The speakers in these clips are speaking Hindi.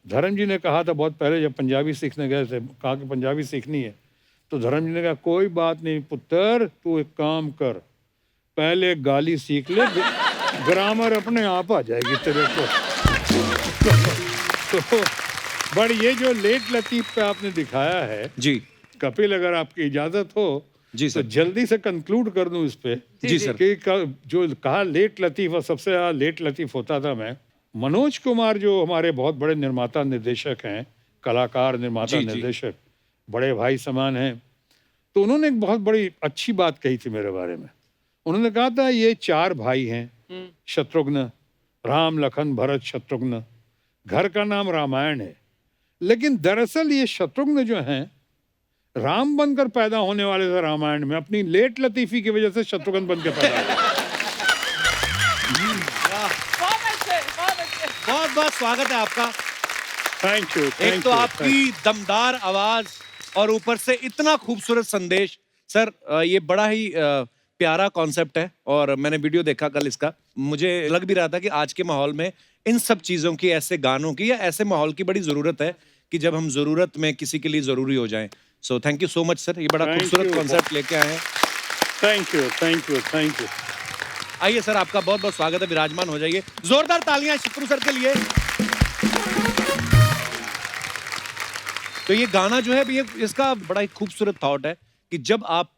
धर्म जी ने कहा था बहुत पहले, जब पंजाबी सीखने गए थे, कहा कि पंजाबी सीखनी है, तो धर्म जी ने कहा कोई बात नहीं पुत्र, तू एक काम कर, पहले गाली सीख ले, ग्रामर अपने आप आ जाएगी तेरे को। तो बट ये जो लेट लतीफ पे आपने दिखाया है जी कपिल, अगर आपकी इजाजत हो जी तो सर। जल्दी से कंक्लूड कर दूं इस पे जी सर। कि जो कहा लेट लतीफ, और सबसे ज्यादा लेट लतीफ होता था मैं, मनोज कुमार जो हमारे बहुत बड़े निर्माता निर्देशक हैं, कलाकार निर्माता जी, जी। निर्देशक, बड़े भाई समान हैं, तो उन्होंने एक बहुत बड़ी अच्छी बात कही थी मेरे बारे में। उन्होंने कहा था ये 4 भाई हैं, शत्रुघ्न, राम लखन भरत शत्रुघ्न, घर का नाम रामायण है, लेकिन दरअसल ये शत्रुघ्न जो हैं राम बनकर पैदा होने वाले थे रामायण में, अपनी लेट लतीफी की वजह से शत्रुघ्न बनकर पैदा हुए। बहुत बहुत स्वागत है आपका। Thank you. एक तो आपकी दमदार आवाज और ऊपर से इतना खूबसूरत संदेश। सर ये बड़ा ही प्यारा कॉन्सेप्ट है और मैंने वीडियो देखा कल इसका, मुझे लग भी रहा था कि आज के माहौल में इन सब चीजों की, ऐसे गानों की या ऐसे माहौल की बड़ी जरूरत है कि जब हम जरूरत में किसी के लिए जरूरी हो जाएं। So thank you so much sir, ये बड़ा खूबसूरत कॉन्सेप्ट लेके आए हैं। Thank you thank you thank you. आइए सर, आपका बहुत बहुत स्वागत है, विराजमान हो जाइए। जोरदार तालियां शत्रु सर के लिए। तो ये गाना जो है ये इसका बड़ा ही खूबसूरत थॉट है कि जब आप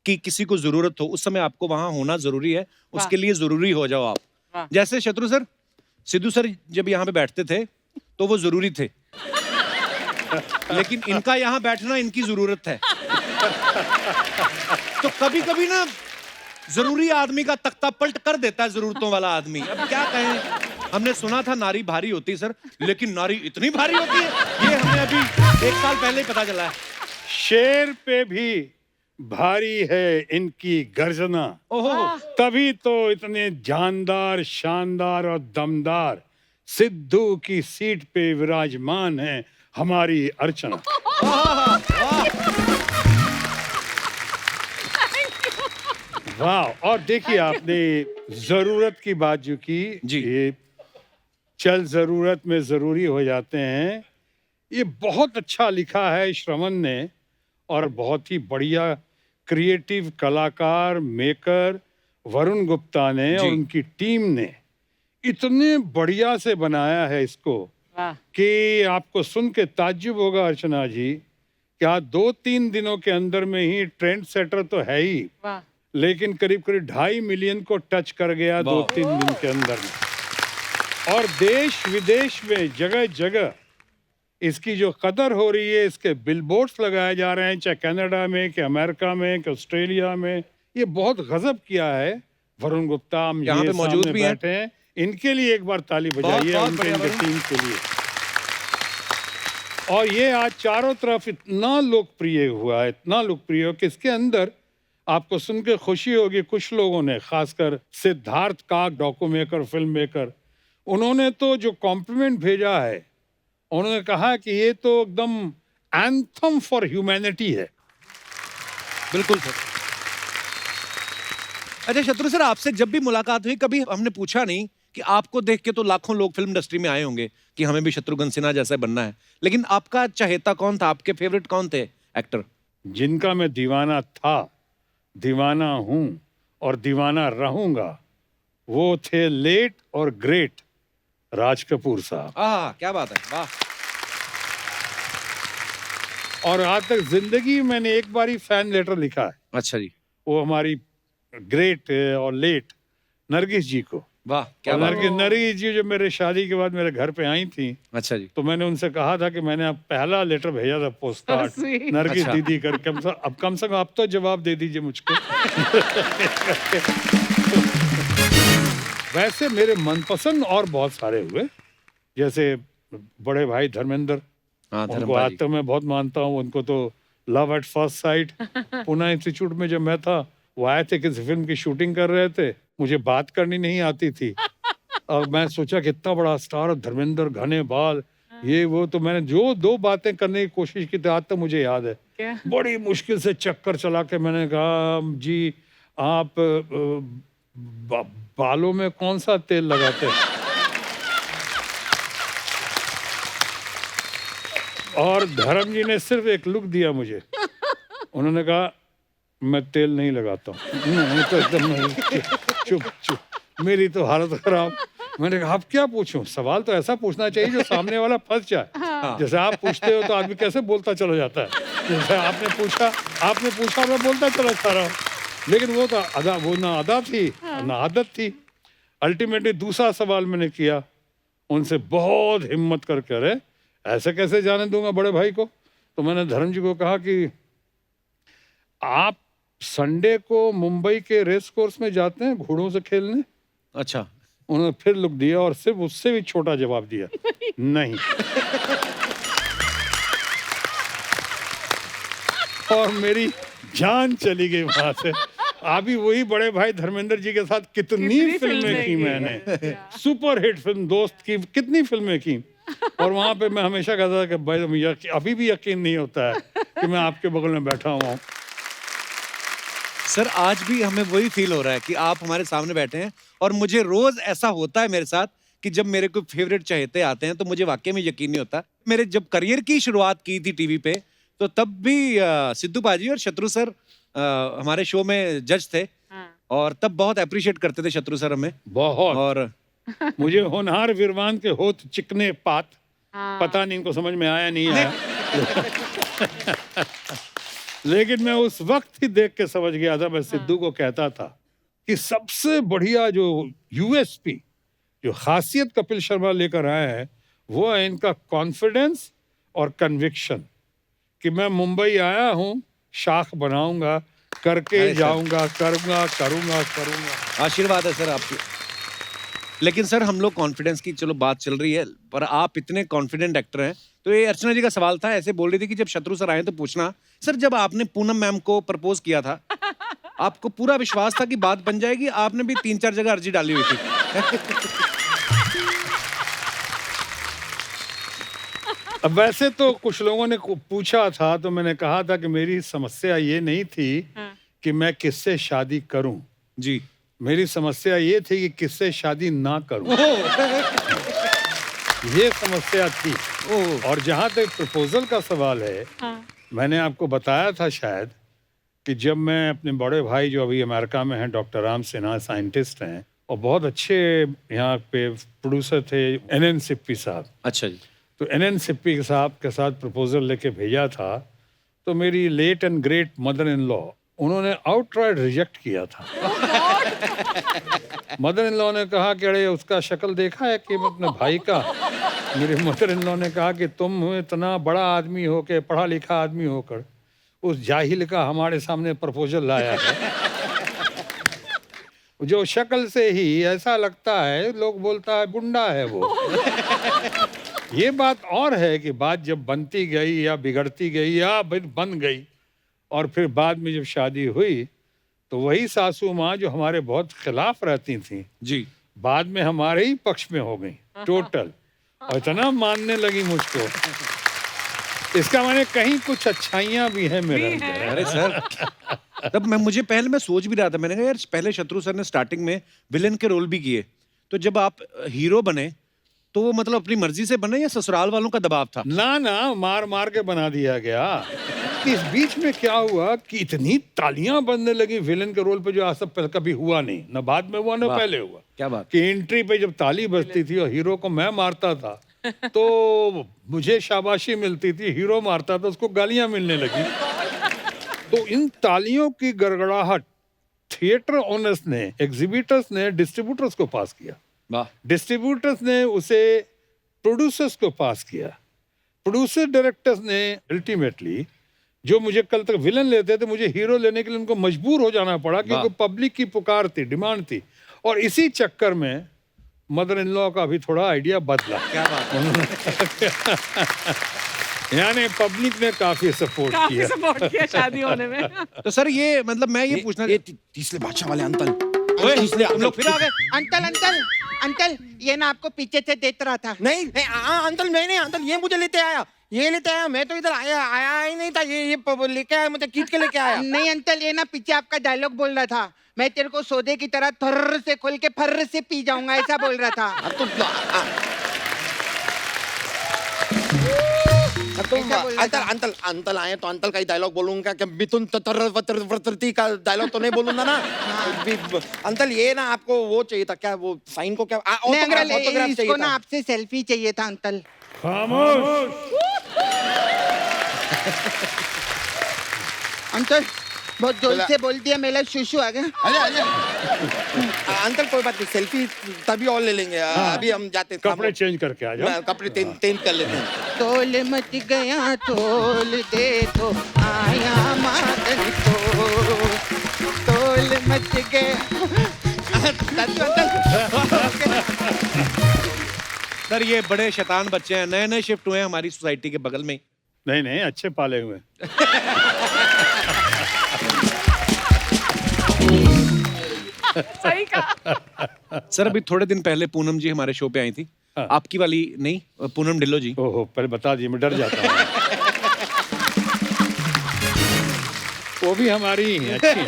की किसी को जरूरत हो उस समय आपको वहां होना जरूरी है, उसके लिए जरूरी हो जाओ आप। जैसे शत्रु सर, सिद्धू सर जब यहाँ पे बैठते थे तो वो जरूरी थे, लेकिन इनका यहाँ बैठना इनकी जरूरत है। तो कभी कभी ना जरूरी आदमी का तख्ता पलट कर देता है जरूरतों वाला आदमी। अब क्या कहें, हमने सुना था नारी भारी होती है सर, लेकिन नारी इतनी भारी होती है ये हमें अभी 1 साल पहले ही पता चला है। शेर पे भी भारी है इनकी गर्जना, ओहो, तभी तो इतने जानदार, शानदार और दमदार सिद्धू की सीट पे विराजमान है हमारी अर्चना। वाह। और देखिए आपने जरूरत की बात जो की जी। ये चल जरूरत में जरूरी हो जाते हैं, ये बहुत अच्छा लिखा है श्रवण ने, और बहुत ही बढ़िया क्रिएटिव कलाकार मेकर वरुण गुप्ता ने और उनकी टीम ने इतने बढ़िया से बनाया है इसको कि आपको सुन के ताज्जुब होगा अर्चना जी, क्या 2-3 दिनों के अंदर में ही ट्रेंड सेटर तो है ही, लेकिन करीब करीब 2.5 मिलियन को टच कर गया 2-3 दिन के अंदर में। और देश विदेश में जगह जगह इसकी जो कदर हो रही है, इसके बिलबोर्ड्स लगाए जा रहे हैं, चाहे कनाडा में, कि अमेरिका में, कि ऑस्ट्रेलिया में। ये बहुत गजब किया है वरुण गुप्ता, हम यहाँ पे मौजूद भी बैठे हैं, इनके लिए एक बार ताली बजाइए, उनके टीम के लिए। और ये आज चारों तरफ इतना लोकप्रिय हुआ है, इतना लोकप्रिय हो कि इसके अंदर आपको सुन के खुशी होगी, कुछ लोगों ने, खासकर सिद्धार्थ काक, डॉक्यूमेकर, फिल्म मेकर, उन्होंने तो जो कॉम्प्लीमेंट भेजा है, उन्होंने कहा कि ये तो एकदम एंथम फॉर ह्यूमैनिटी है। बिल्कुल सर। अच्छा शत्रु सर, आपसे जब भी मुलाकात हुई कभी हमने पूछा नहीं कि आपको देख के तो लाखों लोग फिल्म इंडस्ट्री में आए होंगे कि हमें भी शत्रुघ्न सिन्हा जैसा बनना है, लेकिन आपका चहेता कौन था, आपके फेवरेट कौन थे एक्टर? जिनका मैं दीवाना था, दीवाना हूं और दीवाना रहूंगा, वो थे लेट और ग्रेट राज कपूर साहब। क्या बात है, वाह। और आज तक जिंदगी में मैंने एक बार ही फैन लेटर लिखा है। अच्छा जी। वो हमारी ग्रेट और लेट नरगिस जी को। वाह, क्या बात है। नरगिस जी जो मेरे शादी के बाद मेरे घर पे आई थी, अच्छा जी। तो मैंने उनसे कहा था कि मैंने अब पहला लेटर भेजा था, पोस्ट कार्ड, नरगिस अच्छा। दीदी करके, अब कम से कम आप तो जवाब दे दीजिए मुझको। वैसे मेरे मनपसंद और बहुत सारे हुए, जैसे बड़े भाई धर्मेंद्र, उनको आज तक मैं बहुत मानता हूँ, उनको तो love at first sight. Pune institute में जब मैं था, वो आए थे, किसी फिल्म की शूटिंग कर रहे थे, मुझे बात करनी नहीं आती थी, और मैं सोचा कि इतना बड़ा स्टार धर्मेंद्र, घने बाल, ये वो, तो मैंने जो 2 बातें करने की कोशिश की थी, आज तक मुझे याद है। बड़ी मुश्किल से चक्कर चला के मैंने कहा, जी आप बालों में कौन सा तेल लगाते हैं? और धर्म जी ने सिर्फ एक लुक दिया मुझे। उन्होंने कहा मैं तेल नहीं लगाता हूँ। नहीं तो एकदम चुप चुप, मेरी तो हालत खराब। मैंने कहा अब क्या पूछूं, सवाल तो ऐसा पूछना चाहिए जो सामने वाला फंस जाए। जैसे आप पूछते हो तो आदमी कैसे बोलता चला जाता है, जैसे आपने पूछा मैं बोलता चला जा रहा हूँ। लेकिन वो तो वो ना अदा थी ना आदत थी। अल्टीमेटली दूसरा सवाल मैंने किया उनसे बहुत हिम्मत करके, अरे ऐसे कैसे जाने दूंगा बड़े भाई को। तो मैंने धर्म जी को कहा कि आप संडे को मुंबई के रेस कोर्स में जाते हैं घोड़ों से खेलने? अच्छा। उन्होंने फिर लुक दिया और सिर्फ उससे भी छोटा जवाब दिया, नहीं। और मेरी जान चली गई वहां से। अभी वही बड़े भाई धर्मेंद्र जी के साथ कितनी फिल्में की मैंने, सुपर हिट फिल्म दोस्त की कितनी फिल्में की। और वहां पे मैं हमेशा कहता था कि भाई अभी भी यकीन नहीं होता है कि मैं आपके बगल में बैठा हुआ हूँ। सर आज भी हमें वही फील हो रहा है कि आप हमारे सामने बैठे हैं, और मुझे रोज ऐसा होता है मेरे साथ कि जब मेरे कोई फेवरेट चहेते आते हैं तो मुझे वाकई में यकीन नहीं होता। मेरे जब करियर की शुरुआत की थी टीवी पे, तो तब भी सिद्धू पाजी और शत्रु सर हमारे शो में जज थे, और तब बहुत अप्रिशिएट करते थे शत्रु सर हमें बहुत। और मुझे होनहार विरवान के होत चिकने पात, पता नहीं इनको समझ में आया नहीं आया। लेकिन मैं उस वक्त ही देख के समझ गया था। मैं सिद्धू को कहता था कि सबसे बढ़िया जो यूएसपी, जो खासियत कपिल शर्मा लेकर आए हैं, वो है इनका कॉन्फिडेंस और कन्विक्शन कि मैं मुंबई आया हूं, शाख बनाऊंगा, करके जाऊंगा, करूंगा। आशीर्वाद है सर आपकी। लेकिन सर हम लोग कॉन्फिडेंस की चलो बात चल रही है, पर आप इतने कॉन्फिडेंट एक्टर हैं, तो ये अर्चना जी का सवाल था, ऐसे बोल रही थी कि जब शत्रु सर आए तो पूछना। सर जब आपने पूनम मैम को प्रपोज किया था, आपको पूरा विश्वास था कि बात बन जाएगी? आपने भी 3-4 जगह अर्जी डाली हुई थी। अब वैसे तो कुछ लोगों ने पूछा था, तो मैंने कहा था कि मेरी समस्या ये नहीं थी कि मैं किससे शादी करूं जी, मेरी समस्या ये थी कि किससे शादी ना करूं। ये समस्या थी। और जहां तक प्रपोजल का सवाल है, मैंने आपको बताया था शायद कि जब मैं अपने बड़े भाई जो अभी अमेरिका में हैं, डॉक्टर राम सिन्हा साइंटिस्ट हैं और बहुत अच्छे यहाँ पे प्रोड्यूसर थे, एनएन सिप्पी साहब। अच्छा जी। तो एनएन सिप्पी साहब के साथ प्रपोजल लेके भेजा था, तो मेरी late and great mother in law, उन्होंने आउटराइट रिजेक्ट किया था। मदर इन लॉ ने कहा कि अरे उसका शक्ल देखा है कि अपने भाई का। मेरे मदर इन लॉ ने कहा कि तुम इतना बड़ा आदमी हो के, पढ़ा लिखा आदमी होकर, उस जाहिल का हमारे सामने प्रपोजल लाया है। जो शक्ल से ही ऐसा लगता है, लोग बोलता है गुंडा है वो। ये बात और है कि बात जब बनती गई या बिगड़ती गई या बन गई, और फिर बाद में जब शादी हुई, तो वही सासू माँ जो हमारे बहुत खिलाफ रहती थी जी, बाद में हमारे ही पक्ष में हो गई टोटल, और इतना मानने लगी मुझको। इसका माने कहीं कुछ अच्छाइयाँ भी हैं मेरे अंदर। अरे सर, तब मुझे पहले मैं सोच भी रहा था, मैंने कहा यार पहले शत्रु सर ने स्टार्टिंग में विलेन के रोल भी किए, तो जब आप हीरो बने तो वो मतलब अपनी मर्जी से बने या ससुराल वालों का दबाव था? ना, मार मार के बना दिया गया। इस बीच में क्या हुआ कि इतनी तालियां बजने लगी विलेन के रोल पे, जो आज तक कभी हुआ नहीं, न बाद में हुआ न पहले हुआ। क्या बात कि एंट्री पे जब ताली बजती थी और हीरो को मैं मारता था तो मुझे शाबाशी मिलती थी, हीरो मारता था उसको गालियां मिलने लगी। तो इन तालियों की गड़गड़ाहट थिएटर ओनर्स ने, एग्जीबिटर्स ने डिस्ट्रीब्यूटर्स को पास किया, डिस्ट्रीब्यूटर्स ने उसे प्रोड्यूसर्स को पास किया, प्रोड्यूसर डायरेक्टर्स ने अल्टीमेटली, जो मुझे कल तक विलन लेते थे, मुझे हीरो लेने के लिए उनको मजबूर हो जाना पड़ा, क्योंकि पब्लिक की पुकार थी, डिमांड थी। और इसी चक्कर में मदर इन लॉ का भी थोड़ा आइडिया बदला। क्या बात है। यानी पब्लिक ने काफी सपोर्ट किया शादी होने में। तो सर ये मतलब मैं ये पूछना, तीसरे बादशाह वाले अंकल, हम लोग फिर आ गए। अंकल ये ना आपको पीछे से देख रहा था। नहीं अंकल, नहीं अंकल, ये मुझे लेते आया, मैं तो इधर आया ही नहीं था, ये लेके आया, मुझे खींच के लेके आया। नहीं अंकल, ये ना पीछे आपका डायलॉग बोल रहा था, मैं तेरे को सौदे की तरह थर्र से खोल के फर्र से पी जाऊंगा, ऐसा बोल रहा था। तो ऐसा बोलना अंकल अंकल अंकल आए तो अंकल का ही डायलॉग बोलूंगा कि मिथुन तत्रवत्रती का डायलॉग तो नहीं बोलूंगा ना। अंकल ये ना आपको वो चाहिए था क्या, वो साइन को क्या नहीं अंकल, ऑटोग्राफ इसको चाहिए ना था। आपसे सेल्फी चाहिए था अंकल। खामोश। अंकल बहुत जोर से बोल दिया, मेरा शुशु आ गया। अंकल कोई बात नहीं, सेल्फी तभी और ले लेंगे। अभी हम जाते हैं। कपड़े चेंज करके आ जाओ। कपड़े चेंज कर लेते हैं। तोल मच गया तोल दे तो आया मादन को, तोल मच गया। सर ये बड़े शैतान बच्चे हैं, नए नए शिफ्ट हुए हैं हमारी सोसाइटी के बगल में ही। नहीं नहीं, अच्छे पाले हुए। सही कहा। सर अभी थोड़े दिन पहले पूनम जी हमारे शो पे आई थी। हाँ। आपकी वाली नहीं, पूनम ढिल्लो जी। ओहो, पहले बता दिए, मैं डर जाता हूँ। वो भी हमारी ही हैं, अच्छी हैं।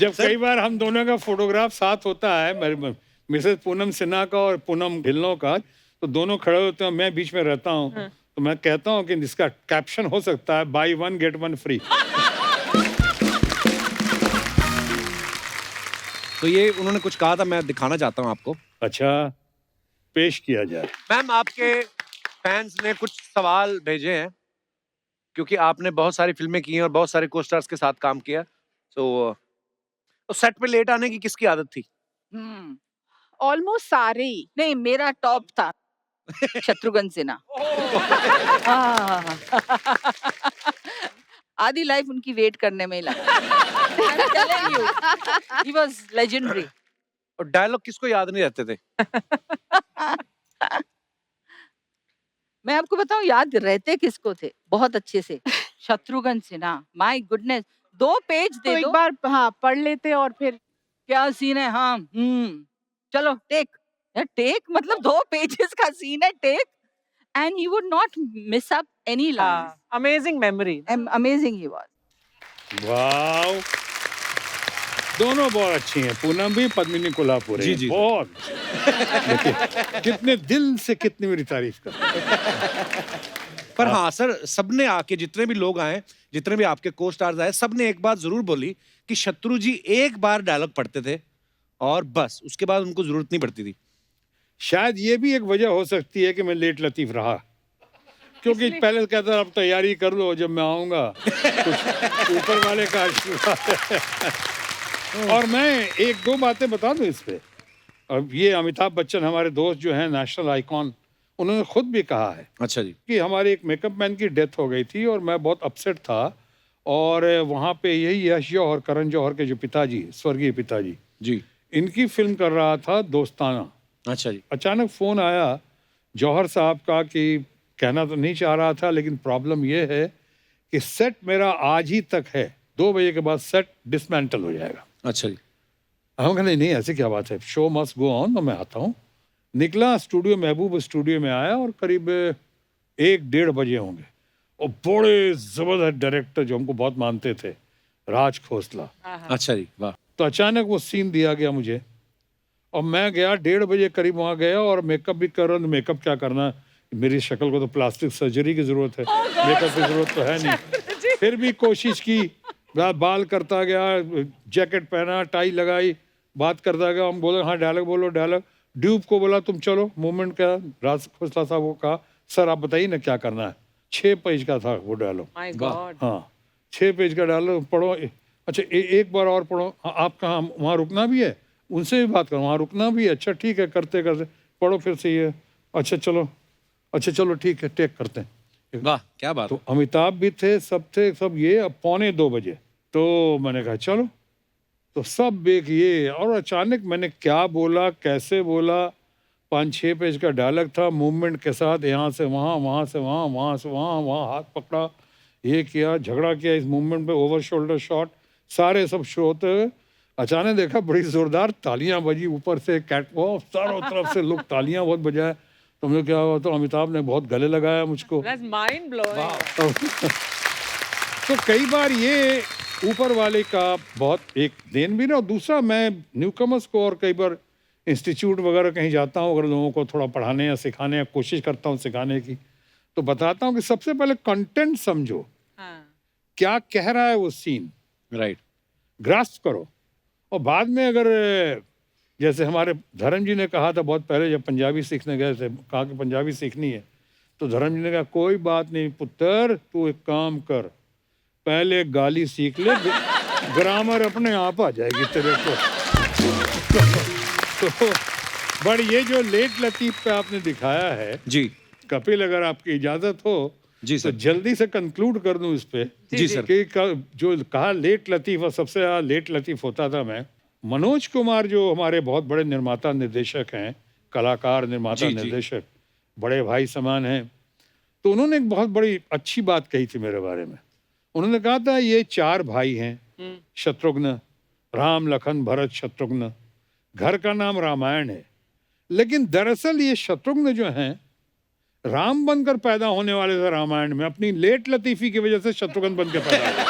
जब कई बार हम दोनों का फोटोग्राफ साथ होता है, मिसेस पूनम सिन्हा का और पूनम ढिल्लों का, तो दोनों खड़े होते हैं, मैं बीच में रहता हूँ। तो मैं कहता हूँ कि इसका कैप्शन हो सकता है बाय 1 गेट 1 फ्री। तो ये उन्होंने कुछ कहा था, मैं दिखाना चाहता हूँ आपको। अच्छा, पेश किया जाए। मैम आपके फैंस ने कुछ सवाल भेजे हैं, क्योंकि आपने बहुत सारी फिल्में की हैं और बहुत सारे को स्टार्स के साथ काम किया। तो सेट पे लेट आने की किसकी आदत थी? ऑलमोस्ट सारे ही। नहीं, मेरा टॉप था शत्रुघ्न सिन्हा। हाँ। आधी लाइफ उनकी वेट करने में ही लगा। I'm telling you, he was legendary. और डायलॉग किसको याद नहीं रहते थे? मैं आपको बताऊं याद रहते किसको थे बहुत अच्छे से, Shatrughan Sinha. My goodness, 2 page तो दे एक दो, बार हाँ पढ़ लेते और फिर क्या सीन है। हाँ चलो टेक। टेक मतलब 2 पेजेस का सीन है, take, and he would not miss up any line. Amazing memory. Amazing he was. Wow, दोनों बहुत अच्छी हैं, पूनम भी, पद्मिनी कोल्हापुरी। जी, जी। बहुत। देखिए, कितने दिल से कितनी मेरी तारीफ कर। पर हाँ सर, सबने आके, जितने भी लोग आए, जितने भी आपके को स्टार्स आए, सबने एक बात जरूर बोली कि शत्रु जी एक बार डायलॉग पढ़ते थे और बस उसके बाद उनको जरूरत नहीं पड़ती थी। शायद ये भी एक वजह हो सकती है कि मैं लेट लतीफ रहा, क्योंकि पहले कहता था अब तैयारी कर लो, जब मैं आऊंगा कुछ ऊपर वाले का आशीर्वाद है। और मैं 1-2 बातें बता दूं इस पे। अब ये अमिताभ बच्चन हमारे दोस्त जो हैं, नेशनल आइकॉन, उन्होंने खुद भी कहा है अच्छा जी। कि हमारे एक मेकअप मैन की डेथ हो गई थी और मैं बहुत अपसेट था। और वहाँ पे यही यश जौहर, करण जौहर के जो पिताजी, स्वर्गीय पिताजी, जी। इनकी फिल्म कर रहा था दोस्ताना। अच्छा जी। अचानक फ़ोन आया जौहर साहब का कि कहना तो नहीं चाह रहा था, लेकिन प्रॉब्लम ये है कि सेट मेरा आज ही तक है, 2 बजे के बाद सेट डिसमेंटल हो जाएगा। अच्छा जी। हम कहा नहीं ऐसे क्या बात है, शो मस्ट गो ऑन, तो मैं आता हूँ। निकला स्टूडियो, महबूब स्टूडियो में आया और करीब 1-1:30 बजे होंगे। और बड़े ज़बरदस्त डायरेक्टर जो हमको बहुत मानते थे, राज खोसला। अच्छा जी, वाह। तो अचानक वो सीन दिया गया मुझे और मैं गया 1:30 बजे करीब वहाँ गया और मेकअप भी कर रहा हूँ। मेकअप क्या करना, मेरी शक्ल को तो प्लास्टिक सर्जरी की ज़रूरत है, मेकअप की ज़रूरत तो है नहीं। फिर भी कोशिश की, बाल करता गया, जैकेट पहना, टाई लगाई, बात करता गया। हम बोले हाँ डायलॉग बोलो, डायलॉग। ड्यूब को बोला तुम चलो, मूवमेंट का, राज खोसला साहब को कहा सर आप बताइए ना क्या करना है। 6 पेज का था वो डायलॉग। My God. हाँ 6 पेज का डायलॉग पढ़ो। अच्छा एक बार और पढ़ो। हाँ, आप कहाँ, वहाँ रुकना भी है, उनसे भी बात करो, वहाँ रुकना भी है। अच्छा ठीक है, करते करते पढ़ो फिर से ये। अच्छा चलो ठीक है, टेक करते हैं। वाह क्या बात। तो अमिताभ भी थे, सब ये। अब 1:45 बजे तो मैंने कहा चलो, तो सब एक ये। और अचानक मैंने क्या बोला, कैसे बोला, 5-6 पेज का डायलॉग था, मूवमेंट के साथ, यहाँ से वहाँ, वहाँ से वहाँ, वहाँ से वहाँ हाथ पकड़ा, ये किया, झगड़ा किया इस मूवमेंट पे, ओवर शोल्डर शॉट, सारे सब शो होते हुए अचानक देखा बड़ी जोरदार तालियां बजी ऊपर से, कैटवॉक चारों तरफ से लोग तालियां बहुत बजाए। तो मुझे क्या हुआ, तो अमिताभ ने बहुत गले लगाया मुझको। That's mind blowing. तो कई बार ये ऊपर वाले का बहुत एक देन भी ना, और दूसरा मैं न्यूकमर्स को और कई बार इंस्टीट्यूट वगैरह कहीं जाता हूँ, अगर लोगों को थोड़ा पढ़ाने या सिखाने या कोशिश करता हूँ सिखाने की, तो बताता हूँ कि सबसे पहले कंटेंट समझो, हाँ, क्या कह रहा है वो सीन, राइट। ग्रास्प करो, और बाद में अगर जैसे हमारे धर्म जी ने कहा था बहुत पहले जब पंजाबी सीखने गए थे, कहा कि पंजाबी सीखनी है, तो धर्म जी ने कहा कोई बात नहीं पुत्र, तू एक काम कर, पहले गाली सीख ले, ग्रामर अपने आप आ जाएगी तेरे को। तो बट ये जो लेट लतीफ पे आपने दिखाया है जी कपिल, अगर आपकी इजाजत हो जी तो सर। जल्दी से कंक्लूड कर दूं इस पे जी सर। कि जो कहा लेट लतीफ, और सबसे ज्यादा लेट लतीफ होता था मैं, मनोज कुमार जो हमारे बहुत बड़े निर्माता निर्देशक हैं, कलाकार निर्माता जी, जी। निर्देशक, बड़े भाई समान हैं, तो उन्होंने एक बहुत बड़ी अच्छी बात कही थी मेरे बारे में। उन्होंने कहा था ये 4 भाई हैं, शत्रुघ्न, राम लखन भरत शत्रुघ्न, घर का नाम रामायण है, लेकिन दरअसल ये शत्रुघ्न जो हैं राम बनकर पैदा होने वाले थे रामायण में, अपनी लेट लतीफी की वजह से शत्रुघ्न बन के पैदा हुए।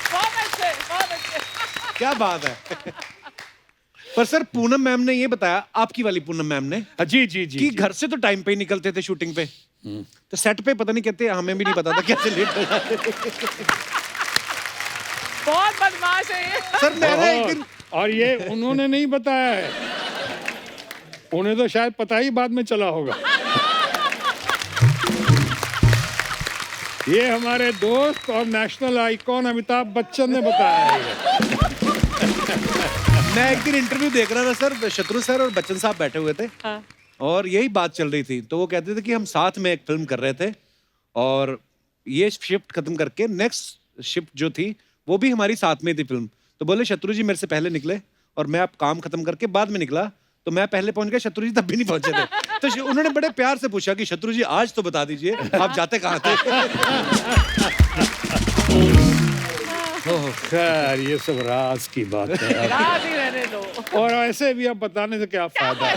बहुत अच्छे, बहुत अच्छे। क्या बात है। पर सर पूनम मैम ने ये बताया, आपकी वाली पूनम मैम ने, जी जी जी कि जी। घर से तो टाइम पे ही निकलते थे शूटिंग पे, तो सेट पे पता नहीं कहते, हमें भी नहीं पता था कैसे लेट हो जाते थे। बहुत बदमाश है ये। सर मैंने एक दिन बहुत। और ये उन्होंने नहीं बताया है, उन्हें तो शायद पता ही बाद में चला होगा। ये हमारे दोस्त और नेशनल आइकॉन अमिताभ बच्चन ने बताया है। मैं एक दिन इंटरव्यू देख रहा था सर, शत्रु सर और बच्चन साहब बैठे हुए थे, हाँ, और यही बात चल रही थी, तो वो कहते थे कि हम साथ में एक फिल्म कर रहे थे, और ये शिफ्ट खत्म करके नेक्स्ट शिफ्ट जो थी वो भी हमारी साथ में थी फिल्म। तो बोले शत्रु जी मेरे से पहले निकले, और मैं अब काम खत्म करके बाद में निकला, तो मैं पहले पहुंच गया, शत्रु जी तब भी नहीं पहुंचे थे। तो उन्होंने बड़े प्यार से पूछा कि शत्रु जी आज तो बता दीजिए आप जाते कहाँ थे। खैर ये सब राज की बात है राज ही रहने दो। और ऐसे भी अब बताने से क्या फायदा है,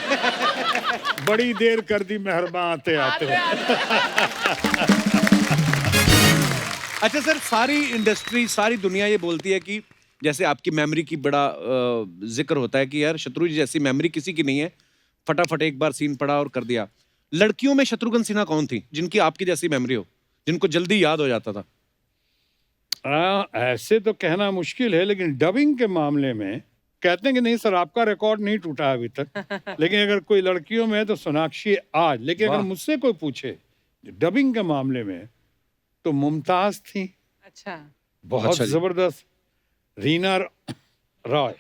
बड़ी देर कर दी मेहरबान आते आते। अच्छा सर, सारी इंडस्ट्री, सारी दुनिया ये बोलती है कि जैसे आपकी मेमोरी की बड़ा जिक्र होता है कि यार शत्रु जी जैसी मेमोरी किसी की नहीं है, फटाफट एक बार सीन पढ़ा और कर दिया। लड़कियों में शत्रुघ्न सिन्हा कौन थी जिनकी आपकी जैसी मेमोरी हो, जिनको जल्दी याद हो जाता था? ऐसे तो कहना मुश्किल है, लेकिन डबिंग के मामले में कहते हैं कि नहीं सर आपका रिकॉर्ड नहीं टूटा अभी तक। लेकिन अगर कोई लड़कियों में है तो सोनाक्षी आज, लेकिन अगर वाह। मुझसे कोई पूछे डबिंग के मामले में तो मुमताज थी, अच्छा, बहुत अच्छा जी। जबरदस्त, रीना रॉय।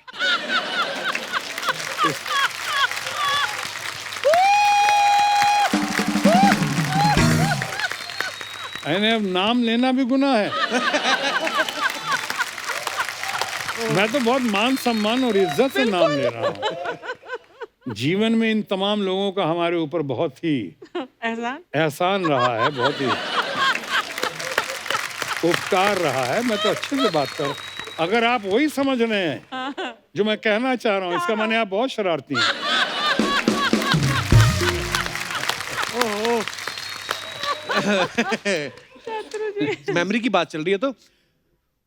मैंने अब नाम लेना भी गुनाह है। मैं तो बहुत मान सम्मान और इज्जत से नाम ले रहा हूँ। जीवन में इन तमाम लोगों का हमारे ऊपर बहुत ही एहसान। एहसान रहा है, बहुत ही उपकार रहा है। मैं तो अच्छे से बात कर, अगर आप वही समझ रहे हैं जो मैं कहना चाह रहा हूँ, इसका माने आप बहुत शरारती हैं। मेमोरी की बात चल रही है तो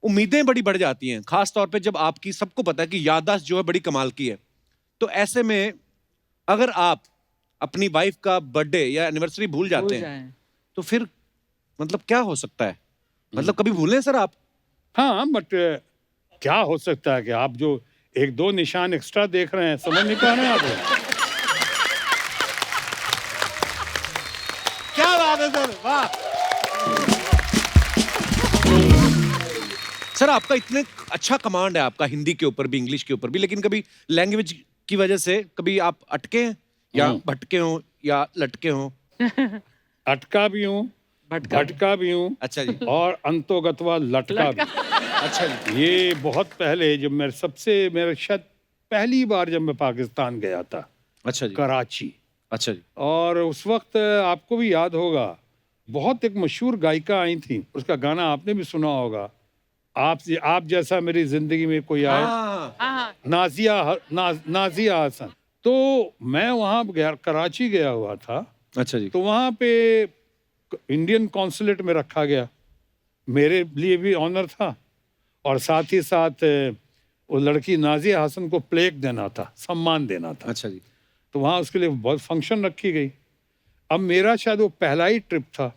उम्मीदें बड़ी बढ़ जाती हैं, खास तौर पे जब आपकी, सबको पता है कि याददाश्त जो है बड़ी कमाल की है। तो ऐसे में अगर आप अपनी वाइफ का बर्थडे या एनिवर्सरी भूल जाते हैं तो फिर मतलब क्या हो सकता है? मतलब कभी भूलें सर आप? हाँ, बट क्या हो सकता है कि आप जो 1-2 निशान एक्स्ट्रा देख रहे हैं, समझ नहीं पा रहे हैं आप? क्या बात है सर, वाह। सर आपका इतने अच्छा कमांड है आपका, हिंदी के ऊपर भी, इंग्लिश के ऊपर भी, लेकिन कभी लैंग्वेज की वजह से कभी आप अटके हैं या भटके हो या लटके हो? अटका भी हूँ, भटका भी हूँ, अच्छा जी। और अंतोगतवा लटका भी। अच्छा जी। ये बहुत पहले जब मेरे शायद पहली बार जब मैं पाकिस्तान गया था, अच्छा जी। कराची, अच्छा जी। और उस वक्त आपको भी याद होगा बहुत एक मशहूर गायिका आई थी, उसका गाना आपने भी सुना होगा, आप जैसा मेरी जिंदगी में कोई आए, हाँ, नाजिया हसन। तो मैं वहाँ गया, कराची गया हुआ था, अच्छा जी। तो वहाँ पे इंडियन कॉन्सुलेट में रखा गया, मेरे लिए भी ऑनर था, और साथ ही साथ वो लड़की नाजिया हसन को प्लेक देना था, सम्मान देना था। अच्छा जी। तो वहाँ उसके लिए बहुत फंक्शन रखी गई। अब मेरा शायद वो पहला ही ट्रिप था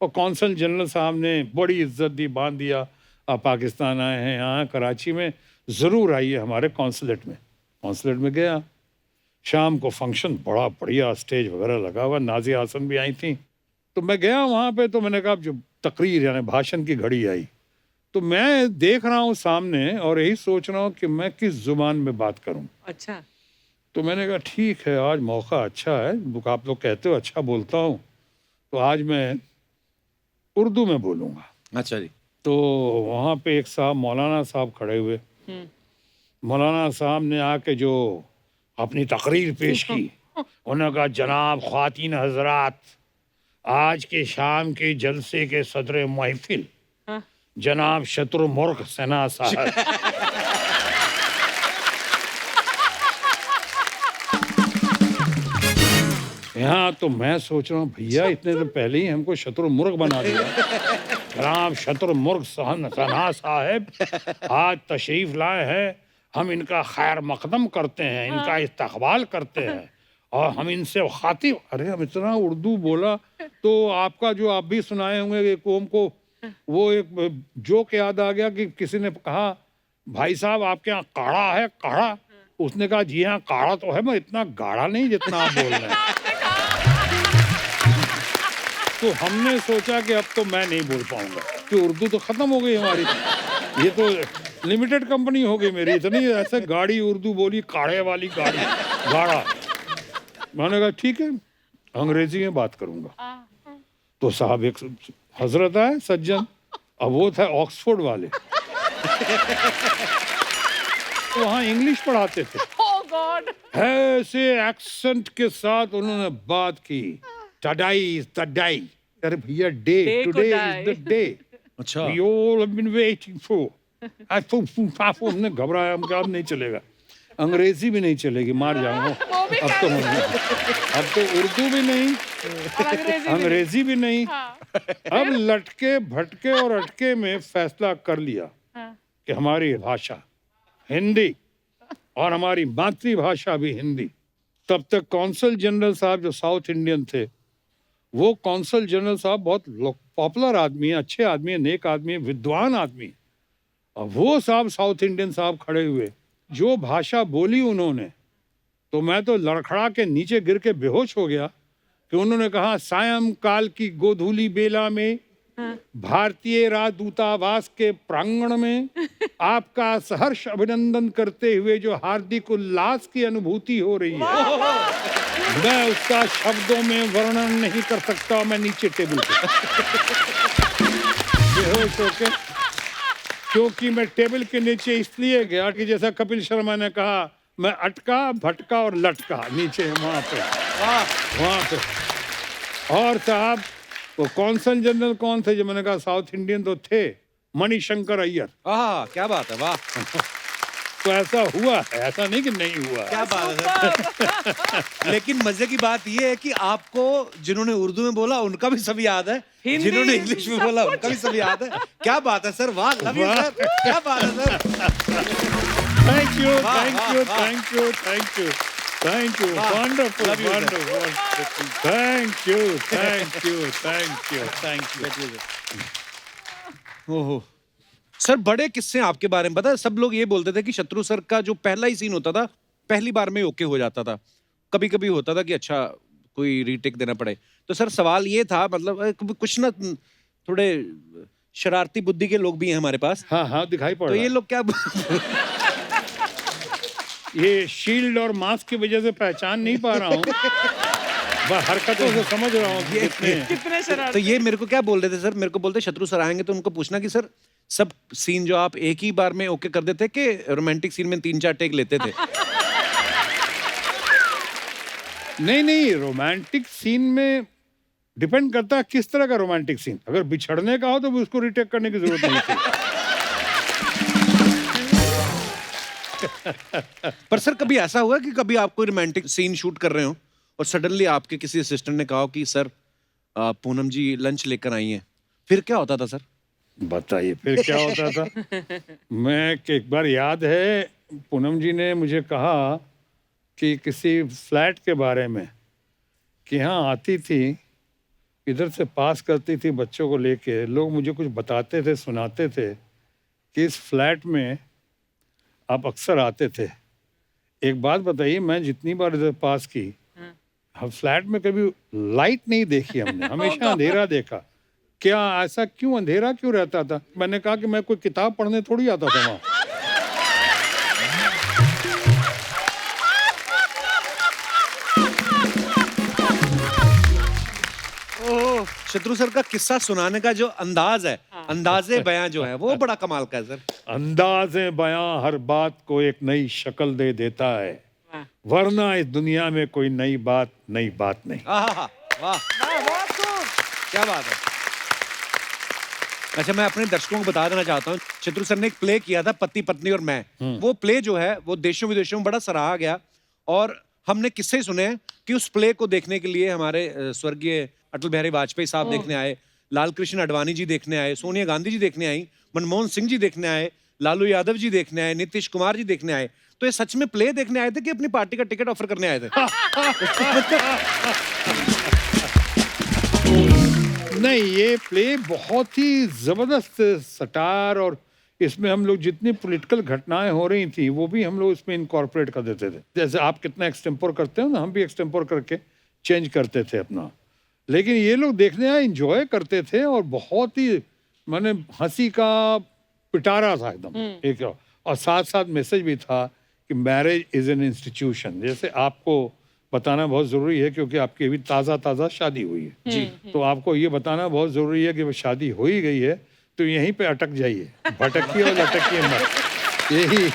और कौंसल जनरल साहब ने बड़ी इज्जत दी, बांध दिया, आप पाकिस्तान आए हैं, यहाँ कराची में ज़रूर आइए हमारे कौंसलेट में। कौंसलेट में गया, शाम को फंक्शन, बड़ा बढ़िया स्टेज वगैरह लगा हुआ, नाजिया हसन भी आई थी। तो मैं गया वहाँ पे, तो मैंने कहा जो तकरीर यानी भाषण की घड़ी आई, तो मैं देख रहा हूँ सामने और यही सोच रहा हूँ कि मैं किस ज़ुबान में बात करूँ। अच्छा। तो मैंने कहा ठीक है, आज मौका अच्छा है, आप लोग कहते हो अच्छा बोलता हूँ, तो आज मैं उर्दू में बोलूँगा। अच्छा जी। तो वहाँ पे एक साहब मौलाना साहब खड़े हुए। मौलाना साहब ने आके जो अपनी तकरीर पेश की, उन्होंने कहा जनाब ख्वातीन हजरात, आज के शाम के जलसे के सदर महफिल हाँ। जनाब शत्रुमुर्ग सना साहब। यहाँ तो मैं सोच रहा हूँ भैया इतने तो पहले ही हमको शत्रुमुर्ग बना दिया। जनाब शत्रुमुर्ग सना साहब आज तशरीफ लाए हैं, हम इनका खैर मकदम करते हैं, इनका इस्तकबाल करते हैं और हम इनसे खातिब। अरे हम इतना उर्दू बोला तो आपका जो आप भी सुनाए होंगे एक कौम को, वो एक जोक याद आ गया कि किसी ने कहा भाई साहब आपके यहाँ काढ़ा है, काढ़ा? उसने कहा जी हाँ काढ़ा तो है, मैं इतना गाढ़ा नहीं जितना आप बोल रहे हैं। तो हमने सोचा कि अब तो मैं नहीं बोल पाऊंगा कि उर्दू तो खत्म हो गई हमारी, ये तो लिमिटेड कंपनी हो गई मेरी, इतनी ऐसे गाड़ी उर्दू बोली, काढ़े वाली गाड़ी, गाढ़ा। मैंने कहा ठीक है अंग्रेजी में बात करूंगा। तो साहब एक हजरत आए सज्जन, अब वो था ऑक्सफोर्ड वाले, तो वहाँ इंग्लिश पढ़ाते थे। Oh God. ऐसे एक्सेंट के साथ उन्होंने बात की, टुडे इज द डे। अरे भैया डे, Day को today die. Is the day, अच्छा। we all have been waiting for। हमने घबराया, हम कहा अब नहीं चलेगा, अंग्रेजी भी नहीं चलेगी, मार जाऊंगा। वो भी अब तो उर्दू भी नहीं, और अंग्रेजी भी। अंग्रेजी भी नहीं। हाँ। अब लटके भटके और अटके में फैसला कर लिया हाँ। कि हमारी भाषा हिंदी और हमारी मातृभाषा भी हिंदी। तब तक कौंसल जनरल साहब जो साउथ इंडियन थे, वो कौंसल जनरल साहब बहुत पॉपुलर आदमी है, अच्छे आदमी है, नेक आदमी है, विद्वान आदमी है। और वो साहब साउथ इंडियन साहब खड़े हुए, जो भाषा बोली उन्होंने, तो मैं तो लड़खड़ा के नीचे गिर के बेहोश हो गया कि उन्होंने कहा सायं काल की गोधूली बेला में भारतीय राजदूतावास के प्रांगण में आपका सहर्ष अभिनंदन करते हुए जो हार्दिक उल्लास की अनुभूति हो रही है, मैं उसका शब्दों में वर्णन नहीं कर सकता। मैं नीचे टेबल पे बेहोश होके, क्योंकि मैं टेबल के नीचे इसलिए गया कि जैसा कपिल शर्मा ने कहा, मैं अटका भटका और लटका नीचे वहां पे। और साहब वो कौंसल जनरल कौन थे, जो मैंने कहा साउथ इंडियन तो थे, मणिशंकर अय्यर। क्या बात है, वाह। तो ऐसा हुआ है, ऐसा नहीं कि नहीं हुआ है। क्या बात है। लेकिन मजे की बात ये है कि आपको जिन्होंने उर्दू में बोला उनका भी सब याद है, हिंदी, जिन्होंने इंग्लिश में बोला उनका भी सब याद है। क्या बात है सर, वाह, लव यू सर, क्या बात है सर। थैंक यू, वाह, थैंक वाह, यू, वाह। Thank you, thank you, thank you, वाह, wonderful, love you, sir. Wonderful, thank you, thank you, thank you, thank you. ओहो सर, बड़े किस्से आपके बारे में पता है। सब लोग ये बोलते थे कि शत्रु सर का जो पहला ही सीन होता था, पहली बार में ओके हो जाता था। कभी कभी होता था कि अच्छा कोई रीटेक देना पड़े। तो सर सवाल ये था, मतलब कुछ ना थोड़े शरारती बुद्धि के लोग भी हैं हमारे पास, हाँ हाँ दिखाई पड़ तो रहा ये है। लोग क्या ये शील्ड और मास्क की वजह से पहचान नहीं पा रहा हूँ, बस हरकतों से समझ रहा हूँ कि कितने हैं। कितने शरारती। तो ये मेरे को क्या बोल रहे थे सर, मेरे को बोलते शत्रु सर आएंगे तो उनको पूछना कि सर सब सीन जो आप एक ही बार में ओके कर देते कि रोमांटिक सीन में 3-4 टेक लेते थे। नहीं, रोमांटिक सीन में डिपेंड करता है किस तरह का रोमांटिक सीन। अगर बिछड़ने का हो तो भी उसको रिटेक करने की जरूरत नहीं थी। पर सर कभी ऐसा हुआ कि कभी आप कोई रोमांटिक सीन शूट कर रहे हो और सडनली आपके किसी असिस्टेंट ने कहा हो कि सर पूनम जी लंच लेकर आई हैं, फिर क्या होता था सर? बताइए फिर क्या होता था। मैं एक बार याद है पूनम जी ने मुझे कहा कि किसी फ्लैट के बारे में कि यहाँ आती थी, इधर से पास करती थी बच्चों को लेके, लोग मुझे कुछ बताते थे, सुनाते थे कि इस फ्लैट में आप अक्सर आते थे। एक बात बताइए, मैं जितनी बार इधर पास की, हम फ्लैट में कभी लाइट नहीं देखी हमने, हमेशा अंधेरा देखा। क्या ऐसा क्यों, अंधेरा क्यों रहता था? मैंने कहा कि मैं कोई किताब पढ़ने थोड़ी आता था वहाँ। शत्रु सर का किस्सा सुनाने का जो अंदाज है, अंदाजे बयां जो है, वो बड़ा कमाल का है सर। अंदाज़े बयां हर बात को एक नई शक्ल दे देता है, वरना इस दुनिया में कोई नई बात नहीं। आहा, वाह, क्या बात है। अच्छा, मैं अपने दर्शकों को बता देना चाहता हूँ, शत्रु सर ने एक प्ले किया था, पति पत्नी और मैं। वो प्ले जो है वो देशों विदेशों में बड़ा सराहा गया, और हमने किस्से सुने हैं कि उस प्ले को देखने के लिए हमारे स्वर्गीय अटल बिहारी वाजपेयी साहब देखने आए, लाल कृष्ण आडवाणी जी देखने आए, सोनिया गांधी जी देखने आई, मनमोहन सिंह जी देखने आए, लालू यादव जी देखने आए, नीतीश कुमार जी देखने आए। तो ये सच में प्ले देखने आए थे कि अपनी पार्टी का टिकट ऑफर करने आए थे? नहीं, ये प्ले बहुत ही जबरदस्त सटार, और इसमें हम लोग जितनी पॉलिटिकल घटनाएं हो रही थी वो भी हम लोग इसमें इनकॉर्पोरेट कर देते थे। जैसे आप कितना एक्सटेम्पोर करते हो ना, हम भी एक्सटेम्पोर करके चेंज करते थे अपना। लेकिन ये लोग देखने आए, इंजॉय करते थे, और बहुत ही माने हंसी का पिटारा था एकदम एक। और साथ साथ मैसेज भी था कि मैरिज इज एन इंस्टीट्यूशन। जैसे आपको बताना बहुत ज़रूरी है क्योंकि आपकी अभी ताज़ा शादी हुई है जी, तो आपको ये बताना बहुत ज़रूरी है कि वो शादी हो ही गई है तो यहीं पे अटक जाइए, भटकिए और लटकिए मत। यही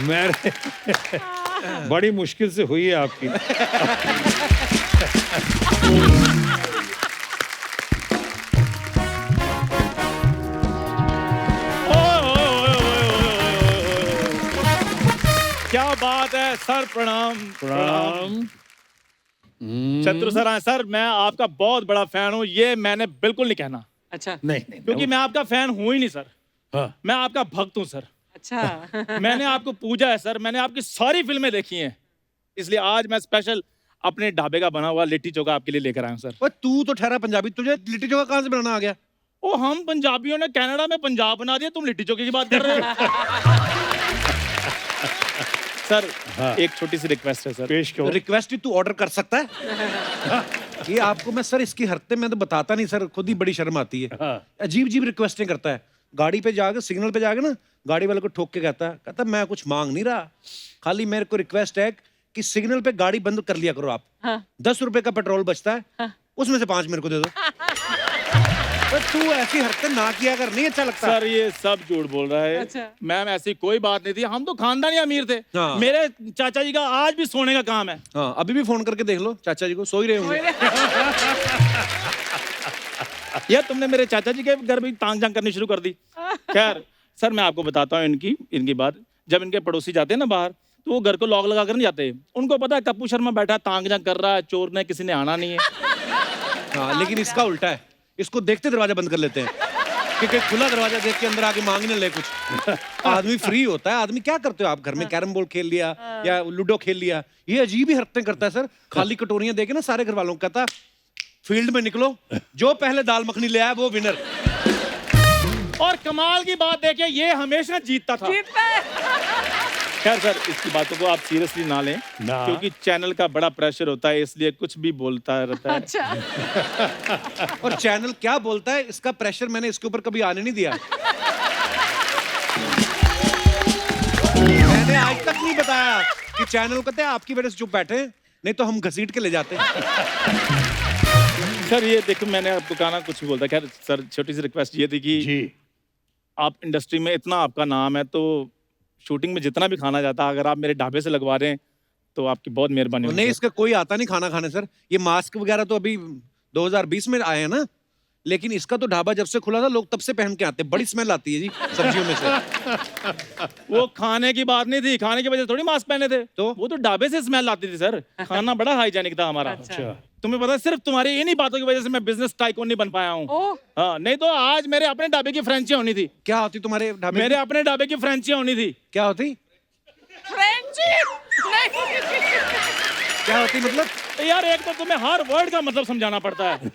मैरिज बड़ी मुश्किल से हुई है आपकी। क्या बात है सर, प्रणाम प्रणाम। शत्रु सर, सर मैं आपका बहुत बड़ा फैन हूँ, ये मैंने बिल्कुल नहीं कहना, अच्छा नहीं क्योंकि मैं आपका फैन हूँ ही नहीं सर। हाँ। मैं आपका भक्त हूँ सर। अच्छा मैंने आपको पूजा है सर, मैंने आपकी सारी फिल्में देखी हैं, इसलिए आज मैं स्पेशल अपने ढाबे का बना हुआ लिट्टी चोखा आपके लिए लेकर आया हूँ सर। ओए तू तो ठहरा पंजाबी, तुझे लिट्टी चोखा कहाँ से बनाना आ गया? ओ, हम पंजाबियों ने कनाडा में पंजाब बना दिया, तुम लिट्टी चोखे की बात कर रहे हो। सर हाँ। एक छोटी सी रिक्वेस्ट है सर। पेश करो। रिक्वेस्ट ही तू ऑर्डर कर सकता है? ये आपको मैं सर इसकी हरकतें मैं तो बताता नहीं सर, खुद ही बड़ी शर्म आती है। हाँ। अजीब अजीब रिक्वेस्टें करता है। गाड़ी पे जाके सिग्नल पे जाके ना गाड़ी वाले को ठोक के कहता मैं कुछ मांग नहीं रहा, खाली मेरे को रिक्वेस्ट है कि सिग्नल पे गाड़ी बंद कर लिया करो आप। हाँ। 10 रुपए का पेट्रोल बचता है, हाँ। उसमें से 5 मेरे को दे दो। तू ऐसी हरकतें ना किया कर, नहीं अच्छा लगता। सर ये सब झूठ बोल रहा है। अच्छा। मैम ऐसी कोई बात नहीं थी, हम तो खानदानी अमीर थे। हाँ। मेरे चाचा जी का आज भी सोने का काम है। हाँ, अभी भी फोन करके देख लो चाचा जी को, सो ही रहे होंगे। यार तुमने मेरे चाचा जी के घर भी तांग झांक करनी शुरू कर दी। खैर सर मैं आपको बताता हूँ इनकी बात। जब इनके पड़ोसी जाते हैं ना बाहर, तो वो घर को लॉक लगा कर नहीं जाते। उनको पता है कप्पू शर्मा बैठा तांग झांक कर रहा है, चोर ने किसी ने आना नहीं है। हाँ, लेकिन इसका उल्टा है, इसको देखते दरवाजा बंद कर लेते हैं क्योंकि खुला दरवाजा देख के अंदर आके मांग न ले कुछ। आदमी फ्री होता है। आदमी क्या करते हो आप घर में? कैरम बोर्ड खेल लिया या लूडो खेल लिया। ये अजीब ही हरकतें करता है सर। खाली कटोरियां देके ना सारे घर वालों को कहता फील्ड में निकलो, जो पहले दाल मखनी ले आया वो विनर। और कमाल की बात देखिए, ये हमेशा जीतता था। खैर सर इसकी बातों को आप सीरियसली ना लें, ना। क्योंकि चैनल का बड़ा प्रेशर होता है, इसलिए कुछ भी बोलता रहता है। अच्छा और चैनल क्या बोलता है इसका प्रेशर मैंने इसके ऊपर कभी आने नहीं दिया। मैंने आज तक नहीं बताया कि चैनल कहते हैं आपकी वजह से चुप बैठे हैं, नहीं तो हम घसीट के ले जाते हैं। सर ये देखो मैंने आपको कहा ना कुछ भी बोलता। खैर सर छोटी सी रिक्वेस्ट ये थी कि जी। आप इंडस्ट्री में इतना आपका नाम है, तो शूटिंग में जितना भी खाना जाता है अगर आप मेरे ढाबे से लगवा रहे हैं तो आपकी बहुत मेहरबानी होगी। नहीं, इसका कोई आता नहीं खाना खाने सर। ये मास्क वगैरह तो अभी 2020 में आए हैं ना, लेकिन इसका तो ढाबा जब से खुला था लोग तब से पहन के आते हैं, बड़ी स्मेल आती है जी सब्जियों में से। वो खाने की बात नहीं थी, खाने की वजह से थोड़ी मास्क पहने थे, तो? वो तो ढाबे से स्मेल आती थी सर। खाना बड़ा हाइजेनिक था हमारा। अच्छा तुम्हें पता है सिर्फ तुम्हारी इन्हीं बातों की वजह से मैं बिजनेस टाइकून नहीं बन पाया हूँ। ओह, हाँ, नहीं तो आज मेरे अपने ढाबे की फ्रेंचाइजी होनी थी। क्या होती तुम्हारे ढाबे मेरे अपने ढाबे की फ्रेंचाइजी होनी थी। क्या होती फ्रेंची नहीं। क्या होती मतलब? तो यार एक तो तुम्हें हर वर्ड का मतलब समझाना पड़ता है।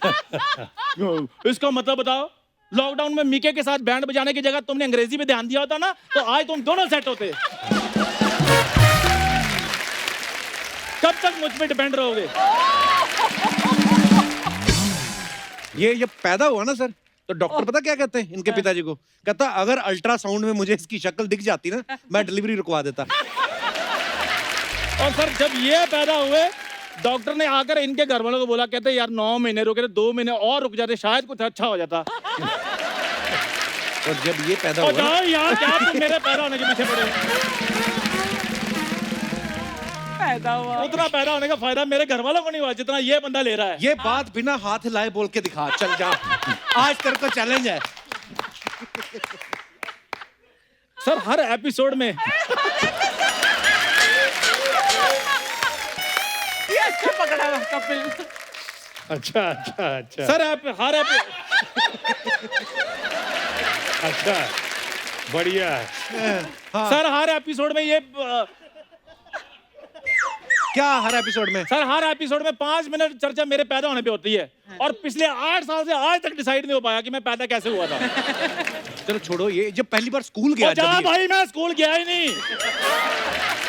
इसका मतलब बताओ। लॉकडाउन में मीके के साथ बैंड बजाने की जगह तुमने अंग्रेजी पे ध्यान दिया होता ना, तो आज तुम दोनों सेट होते। कब तक मुझ पे डिपेंड रहोगे? ये जब पैदा हुआ ना सर, तो डॉक्टर पता क्या कहते हैं इनके पिताजी को? कहता अगर अल्ट्रासाउंड में मुझे इसकी शक्ल दिख जाती ना, मैं डिलीवरी रुकवा देता। और सर जब ये पैदा हुए, डॉक्टर ने आकर इनके घर वालों को बोला, कहते यार 9 महीने रुके थे, 2 महीने और रुक जाते शायद कुछ अच्छा हो जाता। और जब ये पैदा और हुआ ना, जाओ यार, क्या तुम मेरे पैदा होने के पीछे पड़े? पैदा हुआ। उतना पैदा होने का फायदा मेरे घर वालों को नहीं हुआ जितना ये बंदा ले रहा है। ये बात बिना हाथ हिलाए बोल के दिखा, चल जा। आज तेरे को चैलेंज है। सर हर एपिसोड में ये अच्छा पकड़ा हुआ कपिल। अच्छा अच्छा अच्छा सर अच्छा बढ़िया है। सर हर एपिसोड में ये क्या हर एपिसोड में? सर हर एपिसोड में 5 मिनट चर्चा मेरे पैदा होने पे होती है, और पिछले 8 साल से आज तक डिसाइड नहीं हो पाया कि मैं पैदा कैसे हुआ था। चलो छोड़ो ये, जब पहली बार स्कूल गया और जा जब ये- भाई, मैं स्कूल गया ही नहीं,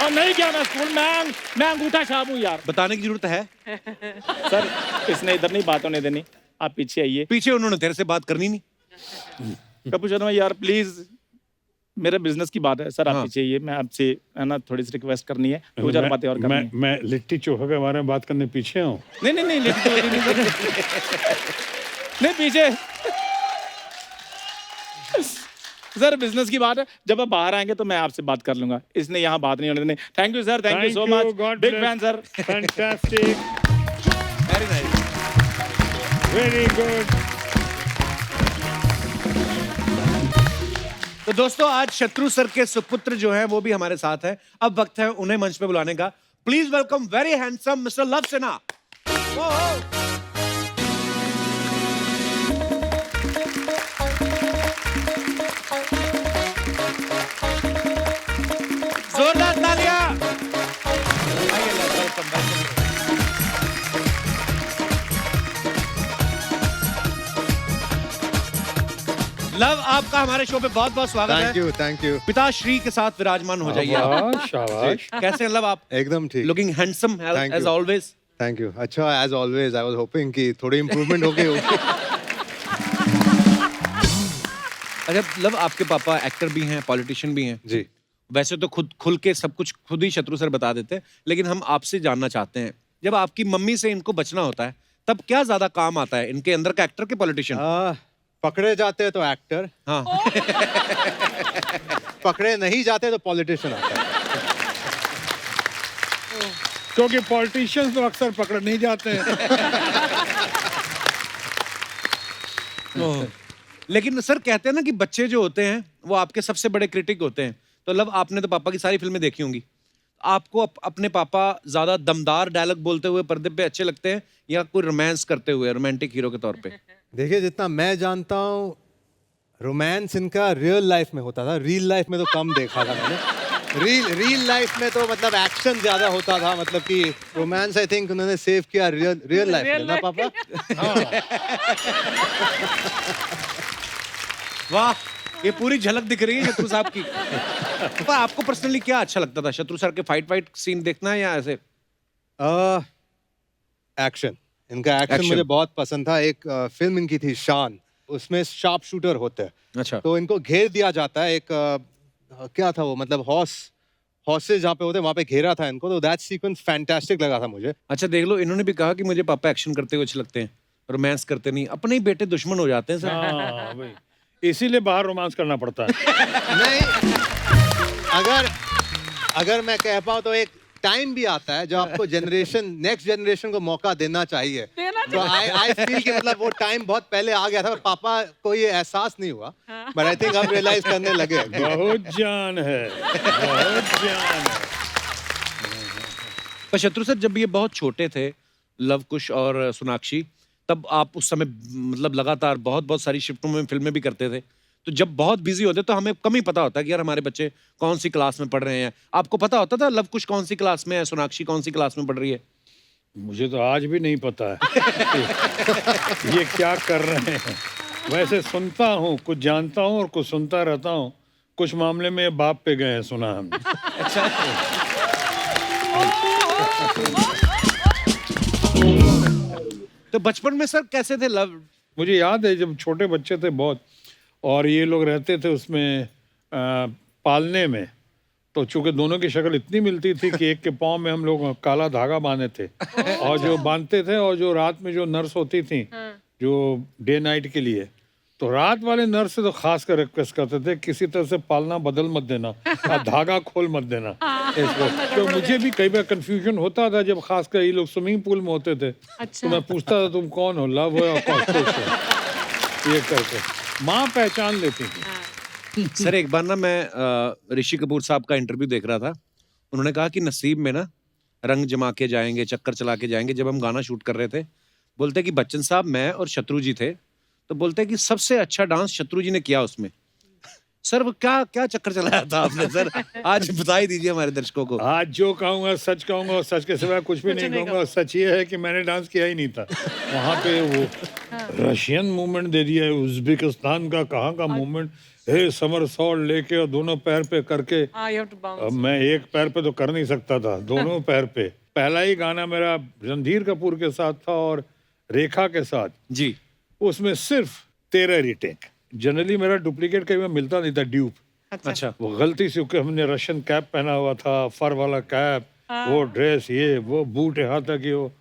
और नहीं गया मैं स्कूल। मैं अंगूठा छाप हूँ यार। बताने की जरूरत है? सर इसने इधर नहीं बात होने देनी, आप पीछे आइए। पीछे उन्होंने तेरे से बात करनी नहीं। कपूर शर्मा यार प्लीज, मेरे बिजनेस की बात है सर, आप हाँ। पीछे आइए। मैं आपसे है ना थोड़ी सी रिक्वेस्ट करनी है, 2-4 बातें और करनी है। मैं लिट्टी चोखा के बारे में बात करने पीछे हूँ। नहीं लिट्टी वाली नहीं सर। नहीं पीछे सर बिजनेस की बात है, जब आप बाहर आएंगे तो मैं आपसे बात कर लूंगा, इसने यहाँ बात नहीं होने देनी। Thank you sir, thank you so much, big fan sir. Fantastic, very nice. Very good. तो दोस्तों आज शत्रु सर के सुपुत्र जो हैं वो भी हमारे साथ हैं। अब वक्त है उन्हें मंच पे बुलाने का। Please welcome very handsome mister love Sinha. जोरदार तालियां। आइए लव, वेलकम वेलकम। लव आपका हमारे शो पे बहुत बहुत स्वागत है। थैंक यू पिताश्री के साथ विराजमान हो जाइए आप। वाह, शाबाश। कैसे हैं लव आप? एकदम ठीक। Looking handsome Thank as you. Always. Thank you. अच्छा as always I was hoping कि थोड़ी इम्प्रूवमेंट हो गई होगी। अच्छा लव, आपके पापा एक्टर भी हैं, पॉलिटिशियन भी हैं। जी। वैसे तो खुद खुल के सब कुछ खुद ही शत्रु सर बता देते हैं, लेकिन हम आपसे जानना चाहते हैं, जब आपकी मम्मी से इनको बचना होता है तब क्या ज्यादा काम आता है, इनके अंदर का एक्टर के पॉलिटिशियन? पकड़े जाते हैं तो एक्टर, हाँ। पकड़े नहीं जाते तो पॉलिटिशियन आता है। क्योंकि पॉलिटिशियंस तो अक्सर पकड़ नहीं जाते हैं। लेकिन सर कहते हैं ना कि बच्चे जो होते हैं वो आपके सबसे बड़े क्रिटिक होते हैं। तो लव आपने तो पापा की सारी फिल्में देखी होंगी, आपको अपने पापा ज्यादा दमदार डायलॉग बोलते हुए पर्दे पे अच्छे लगते हैं या कोई रोमांस करते हुए रोमांटिक हीरो के तौर पे? देखिए जितना मैं जानता हूँ रोमांस इनका रियल लाइफ में होता था, रियल लाइफ में तो कम देखा था मैंने। रियल लाइफ में तो मतलब एक्शन ज्यादा होता था, मतलब कि रोमांस आई थिंक उन्होंने सेव किया रियल लाइफ में ना पापा। वाह, ये पूरी झलक दिख रही है शत्रु साहब की। पर आपको पर्सनली क्या अच्छा लगता था, शत्रु सर के फाइट सीन देखना या ऐसे? एक्शन, इनका एक्शन Action. मुझे बहुत पसंद था। एक फिल्म इनकी थी शान, उसमें शार्प शूटर होते हैं, अच्छा। तो इनको घेर दिया जाता है। एक क्या था वो, मतलब हॉर्सेस जहाँ पे होते हैं वहाँ पे घेरा था इनको, तो दैट सीक्वेंस फैंटास्टिक लगा था मुझे। अच्छा देख लो, इन्होंने भी कहा कि मुझे पापा एक्शन करते हुए अच्छे लगते हैं, रोमांस करते नहीं। अपने ही बेटे दुश्मन हो जाते हैं सर। हाँ भाई, इसीलिए बाहर रोमांस करना पड़ता है। नहीं, अगर मैं कह पाऊँ तो एक टाइम भी आता है जब आपको नेक्स्ट जनरेशन को मौका देना चाहिए। तो आई फील कि मतलब वो टाइम बहुत पहले आ गया था, पर पापा को ये एहसास नहीं हुआ, बट आई थिंक अब रियलाइज करने लगे। बहुत जान है, बहुत जान है। पर शत्रु सर, जब ये बहुत छोटे थे, लव कुश और सोनाक्षी, तब आप उस समय मतलब लगातार बहुत सारी शिफ्टों में फिल्में भी करते थे, तो जब बहुत बिजी होते तो हमें कम ही पता होता कि यार हमारे बच्चे कौन सी क्लास में पढ़ रहे हैं। आपको पता होता था लव कुश कौन सी क्लास में है, सोनाक्षी कौन सी क्लास में पढ़ रही है? मुझे तो आज भी नहीं पता है ये क्या कर रहे हैं। वैसे सुनता हूँ, कुछ जानता हूँ और कुछ सुनता रहता हूँ। कुछ मामले में बाप पे गए हैं, सुना हमने। तो बचपन में सर कैसे थे लव? मुझे याद है जब छोटे बच्चे थे बहुत, और ये लोग रहते थे उसमें पालने में, तो चूंकि दोनों की शक्ल इतनी मिलती थी कि एक के पाँव में हम लोग काला धागा बांधे थे, और जो बांधते थे, और जो रात में जो नर्स होती थी जो डे नाइट के लिए, तो रात वाले नर्स से तो खास कर रिक्वेस्ट करते थे किसी तरह से पालना बदल मत देना और धागा खोल मत देना इसको। तो मुझे भी कई बार कंफ्यूजन होता था जब खास कर ये लोग स्विमिंग पूल में होते थे, तो मैं पूछता था तुम कौन हो, लव हो या कुश हो, ये करके माँ पहचान लेती थी। सर एक बार ना मैं ऋषि कपूर साहब का इंटरव्यू देख रहा था, उन्होंने कहा कि नसीब में ना रंग जमा के जाएंगे, चक्कर चला के जाएंगे। जब हम गाना शूट कर रहे थे, बोलते कि बच्चन साहब, मैं और शत्रु जी थे, तो बोलते कि सबसे अच्छा डांस शत्रु जी ने किया उसमें। सर वो क्या क्या चक्कर चलाया था आपने सर? आज बता ही दीजिए हमारे दर्शकों को। आज जो कहूँगा सच कहूँगा, और सच के सिवा कुछ भी नहीं कहूँगा। और सच ये है कि मैंने डांस किया ही नहीं था वहाँ पे। वो रशियन मूवमेंट दे दिया है, उज्बेकिस्तान का कहाँ का मूवमेंट है, समरसॉल्ट लेके और दोनों पैर पे करके। अब मैं एक पैर पे तो कर नहीं सकता था, दोनों पैर पे। पहला ही गाना मेरा रणधीर कपूर के साथ था और रेखा के साथ जी, उसमें सिर्फ 13 रीटेक। जनरली मेरा डुप्लीकेट कहीं में मिलता नहीं था, ड्यूप। अच्छा। वो गलती से, क्योंकि हमने रशियन कैप पहना हुआ था, फर वाला कैप, वो ड्रेस, ये वो बूट यहाँ तक ये वो,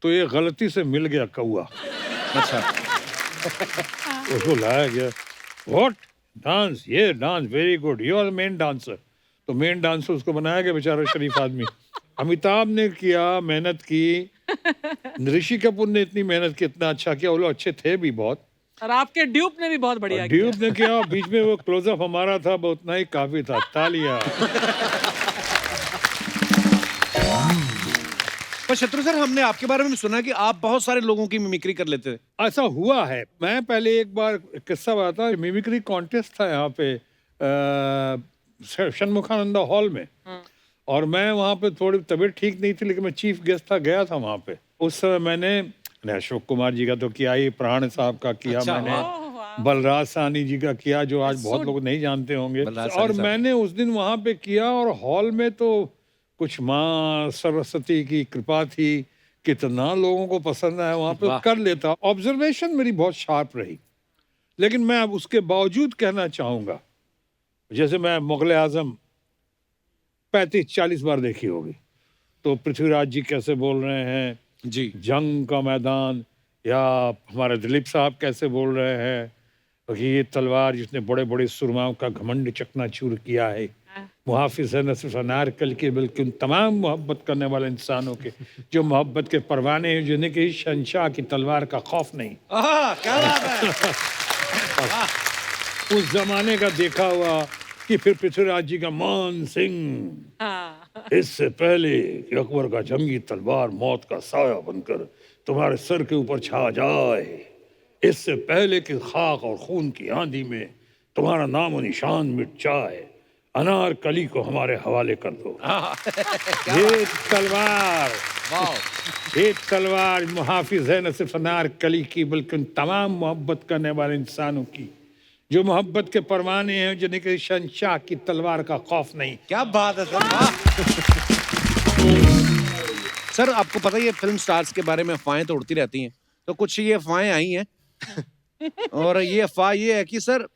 तो ये गलती से मिल गया कौआ। अच्छा। उसको लाया गया, व्हाट डांस, ये dance very good, you are main dancer. तो मेन डांसर उसको बनाया गया, बेचारा शरीफ आदमी। अमिताभ ने किया, मेहनत की, ऋषि कपूर ने इतनी मेहनत की, इतना अच्छा किया, वो लोग अच्छे थे भी बहुत। और आपके ड्यूप ने भी बहुत बढ़िया किया। ड्यूब ने किया, बीच में वो क्लोजअप हमारा था, वो उतना ही काफी था। तालियां। पर शत्रु सर, हमने आपके बारे में सुना कि आप बहुत सारे लोगों की मिमिक्री कर लेते थे। ऐसा हुआ है। मैं पहले एक बार किस्सा बताता हूं, मिमिक्री कॉन्टेस्ट था यहाँ पे षणमुखानंदा हॉल में, और मैं वहाँ पे, थोड़ी तबीयत ठीक नहीं थी, लेकिन मैं चीफ गेस्ट था, गया था वहाँ पे। उस समय मैंने अशोक कुमार जी का तो किया ही, प्राण साहब का किया, अच्छा, मैंने बलराज साहनी जी का किया, जो आज बहुत लोग नहीं जानते होंगे। बलराज साहनी और साहब। मैंने उस दिन वहाँ पे किया, और हॉल में तो कुछ माँ सरस्वती की कृपा थी, कितना लोगों को पसंद आया वहाँ पे। वाह। कर लेता, ऑब्जर्वेशन मेरी बहुत शार्प रही। लेकिन मैं अब उसके बावजूद कहना चाहूँगा, जैसे मैं मुगल आजम 35-40 बार देखी होगी, तो पृथ्वीराज जी कैसे बोल रहे हैं, जी, जंग का मैदान, या हमारे दिलीप साहब कैसे बोल रहे हैं कि ये तलवार जिसने बड़े बड़े सुरमाओं का घमंड चकनाचूर किया है, मुहाफिज है न सिर्फ अनारकली के बल्कि उन तमाम मोहब्बत करने वाले इंसानों के जो मोहब्बत के परवाने हैं, जिन्हें कि शहंशाह की तलवार का खौफ नहीं। क्या बात है। उस जमाने का देखा हुआ कि फिर पृथ्वीराज जी का मान सिंह, हाँ। इससे पहले कि अकबर का जंगी तलवार मौत का साया बनकर तुम्हारे सर के ऊपर छा जाए, इससे पहले कि खाक और खून की आंधी में तुम्हारा नाम और निशान मिट जाए, अनारकली को हमारे हवाले कर दो। ये तलवार, ये तलवार मुहाफिज है न सिर्फ अनारकली की, बल्कि उन तमाम मोहब्बत करने वाले इंसानों की जो मोहब्बत के परवाने हैं, जिन्हें कि शहंशाह की तलवार का खौफ नहीं। क्या बात है सर, वाह। सर आपको पता ही है फिल्म स्टार्स के बारे में अफवाहें तो उड़ती रहती हैं, तो कुछ ये अफवाहें आई हैं और ये अफवाह ये है कि सर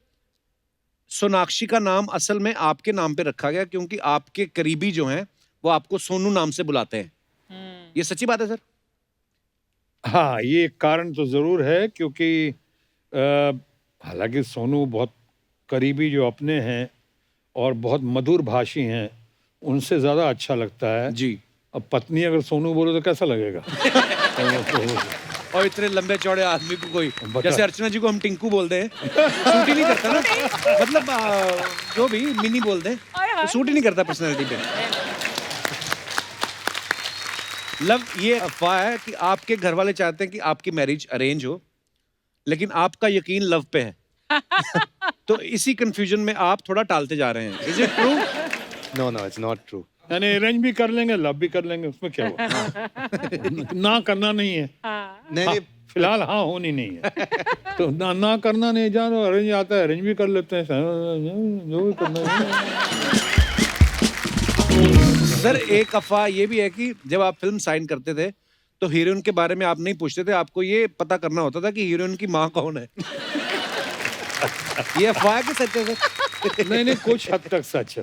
सोनाक्षी का नाम असल में आपके नाम पे रखा गया क्योंकि आपके करीबी जो हैं वो आपको सोनू नाम से बुलाते हैं। ये सच्ची बात है सर? हाँ, ये एक कारण तो जरूर है, क्योंकि हालांकि सोनू बहुत करीबी जो अपने हैं और बहुत मधुर भाषी हैं, उनसे ज्यादा अच्छा लगता है जी। अब पत्नी अगर सोनू बोले तो कैसा लगेगा? और इतने लंबे चौड़े आदमी को कोई, बता। जैसे अर्चना जी को हम टिंकू बोलते हैं, सूट ही नहीं करता ना, मतलब जो भी मिनी बोलते हैं, तो सूट ही नहीं करता पर्सनैलिटी पे। लव, ये अफवाह है कि आपके घर वाले चाहते हैं कि आपकी मैरिज अरेंज हो, लेकिन आपका यकीन लव पे है। तो इसी कंफ्यूजन में आप थोड़ा टालते जा रहे हैं। Is it true? No no it's not true. यानी अरेंज भी कर लेंगे, लव भी कर लेंगे, उसमें क्या हुआ? ना करना नहीं है। नहीं हाँ, नहीं फिलहाल हाँ होनी नहीं है। तो ना करना नहीं, जानो अरेंज आता है, अरेंज भी कर लेते हैं, जो भी करना है। सर, एक अफवाह ये भी है कि जब आप फिल्म साइन करते थे तो हीरोइन के बारे में आप नहीं पूछते थे, आपको ये पता करना होता था कि हीरोइन की माँ कौन है। ये अफवाह के सच है सर? नहीं, कुछ हद तक सच है।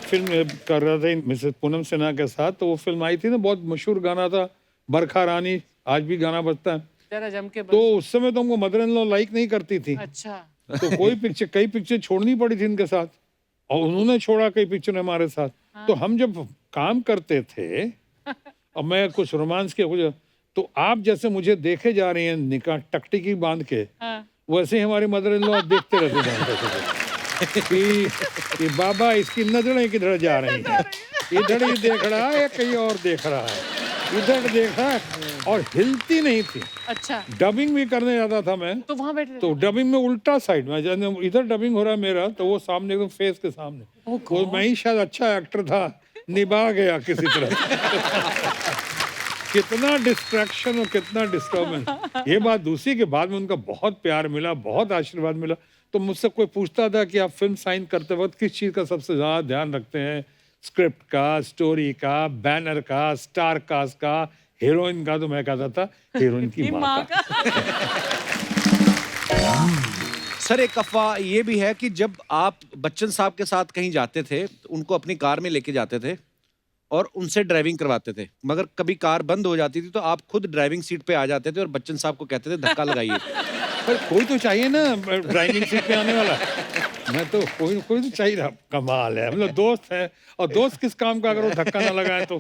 फिल्म कर रहा था मिसेस पूनम सिन्हा के साथ, तो वो फिल्म आई थी ना, बहुत मशहूर गाना था बरखा रानी, आज भी गाना बजता है। जरा जम के तो उस समय तो हमको मदर इन लॉ लाइक नहीं करती थी, अच्छा। तो कई पिक्चर छोड़नी पड़ी थी इनके साथ, और उन्होंने छोड़ा कई पिक्चर हमारे साथ। तो हम जब काम करते थे और मैं कुछ रोमांस के कुछ, तो आप जैसे मुझे देखे जा रही हैं निकाह टकटिकी बांध के, वैसे ही हमारी मदर इन लॉ देखते रहते कि बाबा इसकी नजरें किधर जा रही हैं, इधर ही देख रहा है, कहीं और देख रहा है, इधर देख रहा है, और हिलती नहीं थी। अच्छा, डबिंग भी करने जाता था मैं, तो वहाँ बैठे थे? तो डबिंग में उल्टा साइड में, जैसे इधर डबिंग हो रहा है मेरा, तो वो सामने एकदम फेस के सामने। वो मैं ही शायद अच्छा एक्टर था, निभा गया किसी तरह। कितना डिस्ट्रैक्शन और कितना डिस्टर्बेंस। ये बात दूसरी के बाद में उनका बहुत प्यार मिला, बहुत आशीर्वाद मिला। तो मुझसे कोई पूछता था कि आप फिल्म साइन करते वक्त किस चीज़ का सबसे ज़्यादा ध्यान रखते हैं, स्क्रिप्ट का, स्टोरी का, बैनर का, स्टार कास्ट का, हीरोइन का, तो मैं कहता था हीरोइन की माँ का। सर, एक अफवाह ये भी है कि जब आप बच्चन साहब के साथ कहीं जाते थे, तो उनको अपनी कार में लेके जाते थे और उनसे ड्राइविंग करवाते थे, मगर कभी कार बंद हो जाती थी तो आप खुद ड्राइविंग सीट पे आ जाते थे और बच्चन साहब को कहते थे धक्का लगाइए। पर कोई तो चाहिए ना ड्राइविंग सीट पे आने वाला। मैं तो कोई तो चाहिए था। कमाल है, मतलब दोस्त है, और दोस्त किस काम का अगर वो धक्का ना लगाए तो।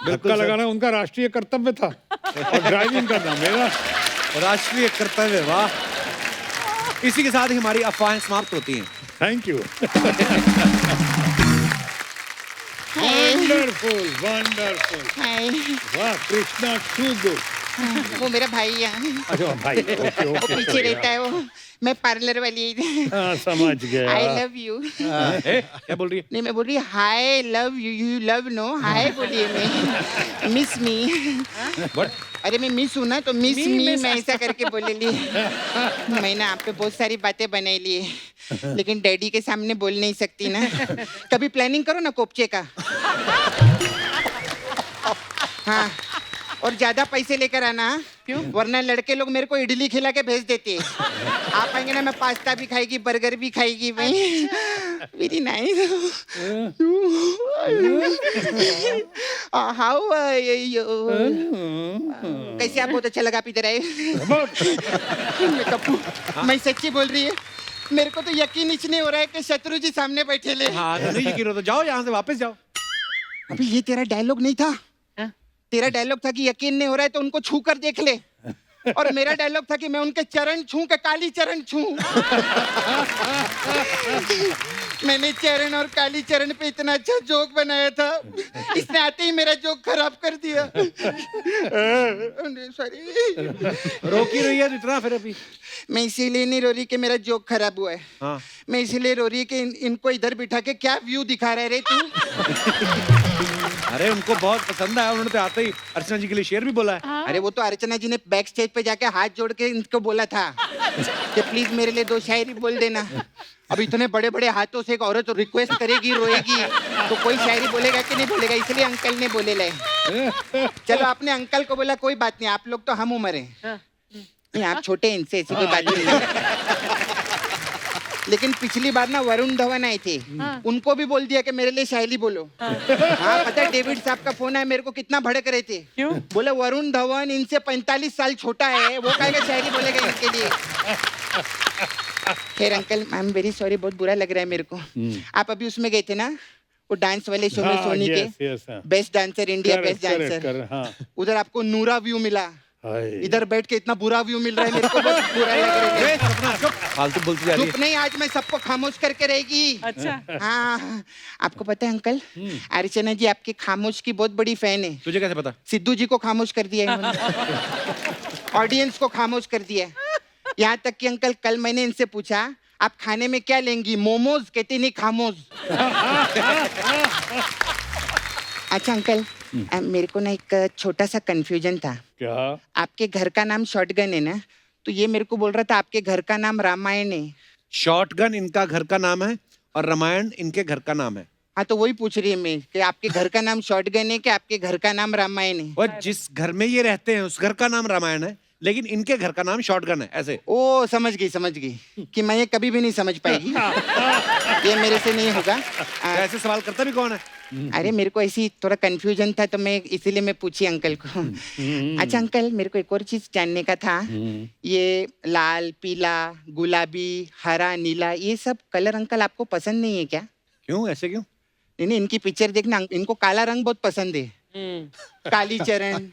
धक्का लगाना उनका राष्ट्रीय कर्तव्य था और ड्राइविंग करना मेरा राष्ट्रीय कर्तव्य। वाह, इसी के साथ ही हमारी अफवाहें समाप्त होती हैं। Thank you. Wonderful wonderful. Hi, वाह, कृष्णा टू गुड। वो मेरा भाई है, अच्छा भाई, ओके वो ओके पीछे रहता है, वो मैं पार्लर वाली। हाँ, समझ गया। I love you. क्या बोल रही है? नहीं, मैं बोल रही hi love you, you love no, hi बोलिए। मैं मिस मी। What? अरे मैं मिस हूँ ना, तो मिस मी मैं ऐसा करके बोले ली। मैं ना आप पे बहुत सारी बातें बनाई ली, लेकिन डैडी के सामने बोल नहीं सकती ना। कभी प्लानिंग करो ना कोपचे का। हाँ, और ज्यादा पैसे लेकर आना, क्यों? वरना लड़के लोग मेरे को इडली खिला के भेज देते हैं। आप आएंगे ना, मैं पास्ता भी खाएगी, बर्गर भी खाएगी। मैं वेरी नाइस। हाउ कैसे आप? बहुत अच्छा लगा, आप इधर आए। मैं सच्ची बोल रही है, मेरे को तो यकीन ही नहीं हो रहा है कि शत्रु जी सामने बैठे ले। हाँ, तो नहीं यकीन हो तो जाओ यहाँ से, वापस जाओ। अभी ये तेरा डायलॉग नहीं था। तेरा डायलॉग था कि यकीन नहीं हो रहा है तो उनको छू कर देख ले, और मेरा डायलॉग था कि मैं उनके चरण छू के काली चरण छू। मैंने चरण और काली चरण पे इतना अच्छा जोक बनाया था, इसने आते ही मेरा जोक खराब कर दिया। सॉरी। रो क्यों रही है इतना फिर अभी? मैं इसीलिए नहीं रो रही कि मेरा जोक खराब हुआ है। हाँ। मैं इसीलिए रो रही है कि इनको इधर बिठा के क्या व्यू दिखा रहे रे तू। अरे उनको बहुत पसंद आया, उन्होंने तो आते ही अर्चना जी के लिए शेर भी बोला है। अरे वो तो अर्चना जी ने बैक स्टेज पे जाके हाथ जोड़ के इनको बोला था कि प्लीज मेरे लिए 2 शायरी बोल देना। अब इतने बड़े बड़े हाथों से एक औरत रिक्वेस्ट करेगी, रोएगी, तो कोई शायरी बोलेगा कि नहीं बोलेगा, इसलिए अंकल ने बोले ले। चलो, आपने अंकल को बोला, कोई बात नहीं, आप लोग तो हम उम्र हैं। नहीं, आप छोटे हैं, इनसे ऐसी कोई बात नहीं है। लेकिन पिछली बार ना वरुण धवन आए थे, उनको भी बोल दिया कि मेरे लिए शायरी बोलो। हाँ, पता है डेविड साहब का फोन आया, मेरे को कितना भड़क रहे थे। क्यों? बोले वरुण धवन इनसे 45 साल छोटा है, वो कहेगा शायरी बोलेगा इनके लिए। खैर uncle, I am very sorry, बहुत बुरा लग रहा है मेरे को। आप अभी उसमें गए थे ना, वो डांस वाले शो में, सोनी के best dancer India, best dancer. उधर आपको नूरा व्यू मिला, हाय। इधर बैठ के इतना बुरा व्यू मिल रहा है मेरे को, बहुत बुरा लग रहा है। फालतू बोलती जा रही चुप नहीं, आज मैं सबको खामोश करके रहेगी। अच्छा हाँ, आपको पता है अंकल, अर्चना जी आपके खामोश की बहुत बड़ी फैन है। है। तुझे कैसे पता? सिद्धू जी को खामोश कर दिया है इन्होंने। ऑडियंस को खामोश कर दिया है। यहाँ तक कि अंकल कल मैंने इनसे पूछा आप खाने में क्या लेंगी, मोमोज, कहते नहीं खामोश। अच्छा अंकल, मेरे को ना एक छोटा सा कंफ्यूजन था। क्या? आपके घर का नाम शॉटगन है ना, तो ये मेरे को बोल रहा था आपके घर का नाम रामायण है। शॉटगन इनका घर का नाम है और रामायण इनके घर का नाम है। हाँ तो वही पूछ रही है मैं कि आपके घर का नाम शॉटगन है कि आपके घर का नाम रामायण है। और जिस घर में ये रहते हैं उस घर का नाम रामायण है, लेकिन इनके घर का नाम शॉटगन है। ऐसे ओ समझ गई कि मैं ये कभी भी नहीं समझ पाएगी। ये मेरे से नहीं होगा। तो ऐसे सवाल करता भी कौन है? अरे मेरे को ऐसी थोड़ा कंफ्यूजन था तो मैं इसीलिए मैं पूछी अंकल को। अच्छा अंकल, मेरे को एक और चीज जानने का था। ये लाल, पीला, गुलाबी, हरा, नीला, ये सब कलर अंकल आपको पसंद नहीं है क्या? क्यों? ऐसे क्यों? नहीं, इनकी पिक्चर देखना, इनको काला रंग बहुत पसंद है। काली चरण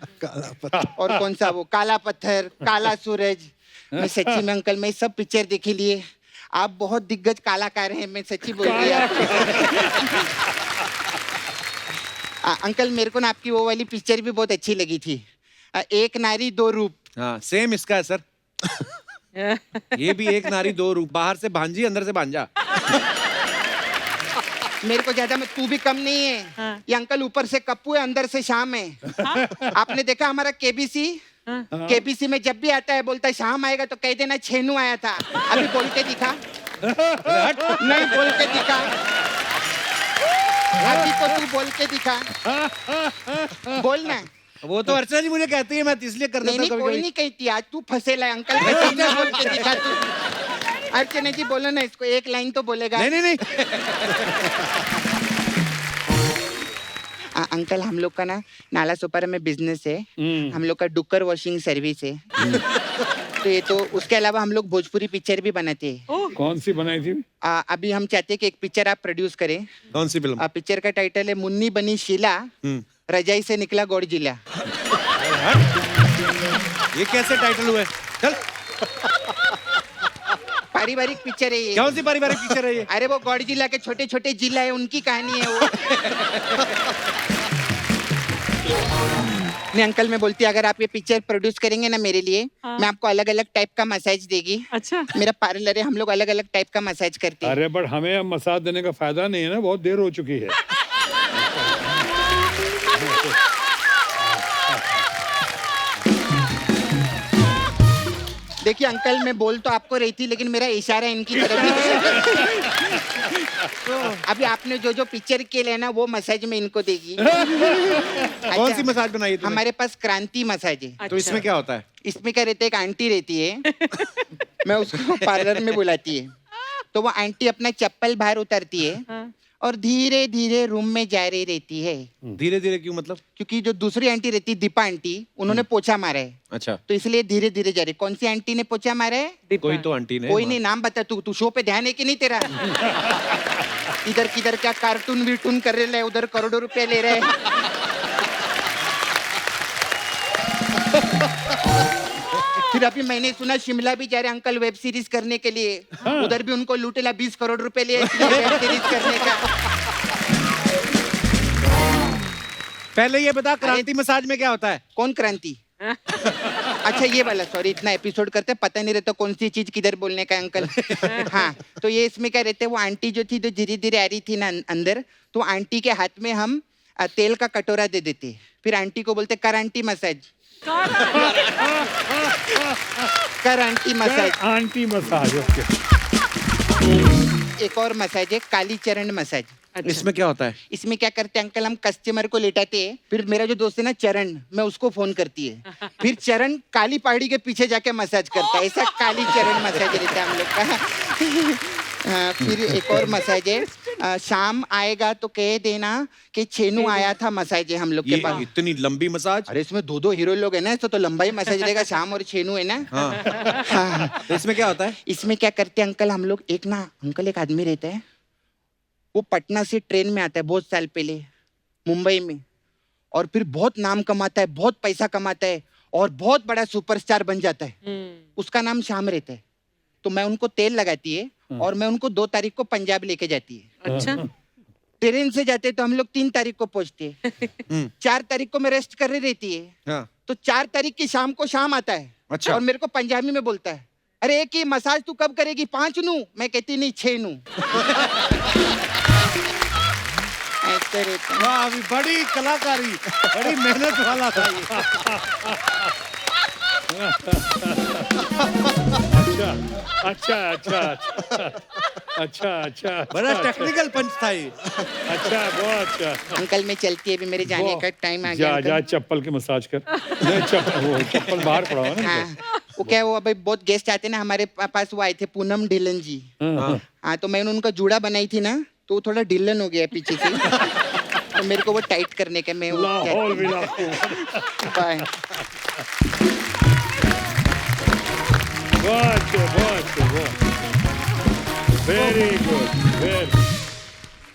और कौन सा वो काला पत्थर, काला सूरज। मैं सच्ची में अंकल, मैं सब पिक्चर देखे लिए। आप बहुत दिग्गज कलाकार हैं, मैं सच्ची बोल रही हूँ। अंकल मेरे को ना आपकी वो वाली पिक्चर भी बहुत अच्छी लगी थी, एक नारी दो रूप। हाँ, सेम इसका है सर। ये भी एक नारी दो रूप, बाहर से भांजी अंदर से भांजा। मेरे को ज्यादा में तू भी कम नहीं है। हाँ। ये अंकल ऊपर से कप्पू है, अंदर से शाम है। आपने देखा हमारा केबीसी? केबीसी में जब भी आता है बोलता है शाम आएगा तो कह देना छेनू आया था। अभी बोल के दिखा। नहीं बोल के दिखा। अभी तो तू बोल के दिखा। बोल ना। वो तो अर्चना जी मुझे कहती है, मैं इसलिए कर नहीं देता नहीं, हूँ कोई कभी-कभी। नहीं कहती, आज तू फंसेला है अंकल के सामने, बोल के दिखा तू। अर्चना जी बोलो ना, इसको एक लाइन तो बोलेगा। नहीं नहीं नहीं। अंकल हम लोग का ना नाला सोपारा में बिजनेस है। हम लोग का डुक्कर वॉशिंग सर्विस है। तो ये तो उसके अलावा हम लोग भोजपुरी पिक्चर भी बनाते हैं। कौन सी बनाई थी? अभी हम चाहते हैं कि एक पिक्चर आप प्रोड्यूस करें। कौन सी फिल्म? पिक्चर का टाइटल है मुन्नी बनी शीला, रजाई से निकला गौड़जिला। ये कैसे टाइटल हुआ है? चल। पारिवारिक पिक्चर है ये। कौन सी पारिवारिक पिक्चर है ये? अरे वो गौड़जिला के छोटे छोटे जिला है, उनकी कहानी है वो। नहीं अंकल, मैं बोलती अगर आप ये पिक्चर प्रोड्यूस करेंगे ना मेरे लिए, मैं आपको अलग अलग टाइप का मसाज देगी। अच्छा मेरा पार्लर है, हम लोग अलग अलग टाइप का मसाज करते हैं। अरे बट हमें अब मसाज देने का फायदा नहीं है ना, बहुत देर हो चुकी है। देखिए अंकल, मैं बोल तो आपको रही थी लेकिन मेरा इशारा इनकी तरफ ही। अभी आपने जो जो पिक्चर के लिए ना वो मसाज में इनको देगी। कौन सी मसाज बनाई है तूने? हमारे पास क्रांति मसाज है। तो इसमें क्या होता है? इसमें क्या रहता है, एक आंटी रहती है। मैं उसको पार्लर में बुलाती है, तो वो आंटी अपना चप्पल बाहर उतारती है और धीरे धीरे रूम में जा रही रहती है। धीरे धीरे क्यों मतलब? क्योंकि जो दूसरी आंटी रहती है, दीपा आंटी, उन्होंने पोछा मारा है, अच्छा, तो इसलिए धीरे धीरे जा रही। कौन सी आंटी ने पोछा मारा है? कोई तो आंटी ने। कोई नहीं, नाम बता। तू शो पे ध्यान है कि नहीं तेरा? इधर किधर क्या कार्टून वीटून कर रहे हैं, उधर करोड़ों रुपए ले रहे हैं। फिर अभी मैंने सुना शिमला भी जा रहे अंकल वेब सीरीज करने के लिए। उधर भी उनको लूटेला 20 करोड़ रुपए लिए वेब सीरीज करने का। पहले ये बता, क्रांति मसाज में क्या होता है? कौन क्रांति? अच्छा ये वाला, सॉरी, इतना एपिसोड करते पता नहीं रहता कौन सी चीज किधर बोलने का अंकल। हाँ, तो ये इसमें क्या रहते, वो आंटी जो थी, तो धीरे धीरे आ रही थी ना अंदर, तो आंटी के हाथ में हम तेल का कटोरा दे देते, फिर आंटी को बोलते कर आंटी मसाज, कर aunty massage. Aunty massage, okay. एक और मसाज है, काली चरण मसाज। इसमें क्या होता है? इसमें क्या करते हैं अंकल, हम कस्टमर को लेटाते हैं, फिर मेरा जो दोस्त है ना चरण, मैं उसको फोन करती है, फिर चरण काली पहाड़ी के पीछे जाके मसाज करता है। ऐसा काली चरण मसाज रहता है हम लोग का। फिर एक और मसाज है, शाम आएगा तो कह देना कि छेनू आया था, मसाज है हम लोग के ये पास। इतनी लंबी मसाज? अरे इसमें दो हीरो लोग है ना, तो लंबाई मसाज रहेगा, शाम और छेनू है ना। हाँ। तो इसमें क्या होता है? इसमें क्या करते हैं अंकल, हम लोग एक आदमी रहता है, वो पटना से ट्रेन में आता है बहुत साल पहले मुंबई में, और फिर बहुत नाम कमाता है, बहुत पैसा कमाता है, और बहुत बड़ा सुपरस्टार बन जाता है, उसका नाम श्याम रहता है, तो मैं उनको तेल लगाती है और मैं उनको 2 तारीख को पंजाब लेके जाती है। अच्छा। ट्रेन से जाते तो हम लोग 3 तारीख को पहुंचते हैं, 4 तारीख को मैं रेस्ट कर रही रहती है, हाँ। तो 4 तारीख की शाम को शाम आता है। अच्छा। और मेरे को पंजाबी में बोलता है, अरे एक ही मसाज तू कब करेगी, 5 नू? मैं कहती नहीं 6 नू। ऐसे रहता है। वाह, अभी बड़ी कलाकारी, बड़ी मेहनत वाला था ये। अच्छा अच्छा अच्छा अच्छा अच्छा बड़ा टेक्निकल पंच था ये। अच्छा, बहुत अच्छा। अंकल मैं चलती है, अभी मेरे जाने का टाइम आ गया। जा जा अंकल। चप्पल की मसाज कर। नहीं, चप्पल बाहर पड़ा हुआ ना। हाँ, वो क्या है, वो अभी बहुत गेस्ट आते ना हमारे पास, वो आए थे पूनम ढिल्लन जी। हाँ, तो मैंने उनका जूड़ा बनाई थी ना, तो वो थोड़ा ढिल्लन हो गया पीछे से, तो मेरे को वो टाइट करने का मैं वो लाहौल भी बाय। वेरी गुड,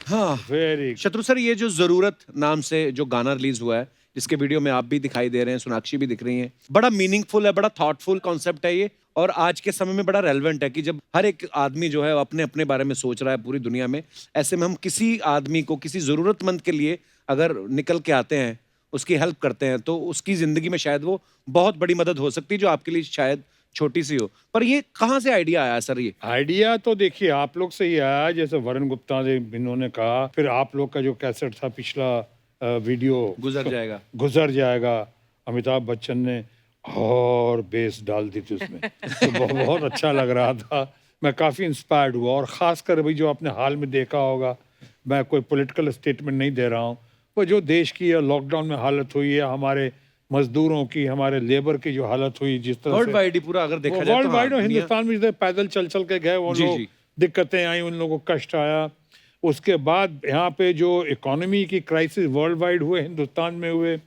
हाँ। वेरी शत्रु सर, ये जो जरूरत नाम से जो गाना रिलीज हुआ है, जिसके वीडियो में आप भी दिखाई दे रहे हैं, सोनाक्षी भी दिख रही हैं, बड़ा मीनिंगफुल है, बड़ा थॉटफुल कॉन्सेप्ट है ये, और आज के समय में बड़ा रेलेवेंट है कि जब हर एक आदमी जो है वो अपने अपने बारे में सोच रहा है पूरी दुनिया में, ऐसे में हम किसी आदमी को, किसी जरूरतमंद के लिए अगर निकल के आते हैं, उसकी हेल्प करते हैं, तो उसकी जिंदगी में शायद वो बहुत बड़ी मदद हो सकती है, जो आपके लिए शायद छोटी सी हो। पर ये कहाँ से आइडिया आया सर? ये आइडिया तो देखिए आप लोग से ही आया, जैसे वरुण गुप्ता ने इन्होंने कहा, फिर आप लोग का जो कैसेट था पिछला वीडियो गुजर जाएगा, अमिताभ बच्चन ने और बेस डाल दी थी उसमें, तो बहुत अच्छा लग रहा था। मैं काफ़ी इंस्पायर्ड हुआ, और ख़ासकर भाई जो आपने हाल में देखा होगा, मैं कोई पॉलिटिकल स्टेटमेंट नहीं दे रहा हूँ, वो जो देश की लॉकडाउन में हालत हुई है, हमारे मजदूरों की, हमारे लेबर की जो हालत हुई, जिस तरह वर्ल्ड से वाइड ही पूरा अगर देखा जाए, वर्ल्ड वाइड, हिंदुस्तान में जितने पैदल चल चल के गए वो जी, लोग, जी। दिक्कतें आई, उन लोगों को कष्ट आया। उसके बाद यहाँ पे जो इकोनॉमी की क्राइसिस वर्ल्ड वाइड हुए, हिंदुस्तान में हुए,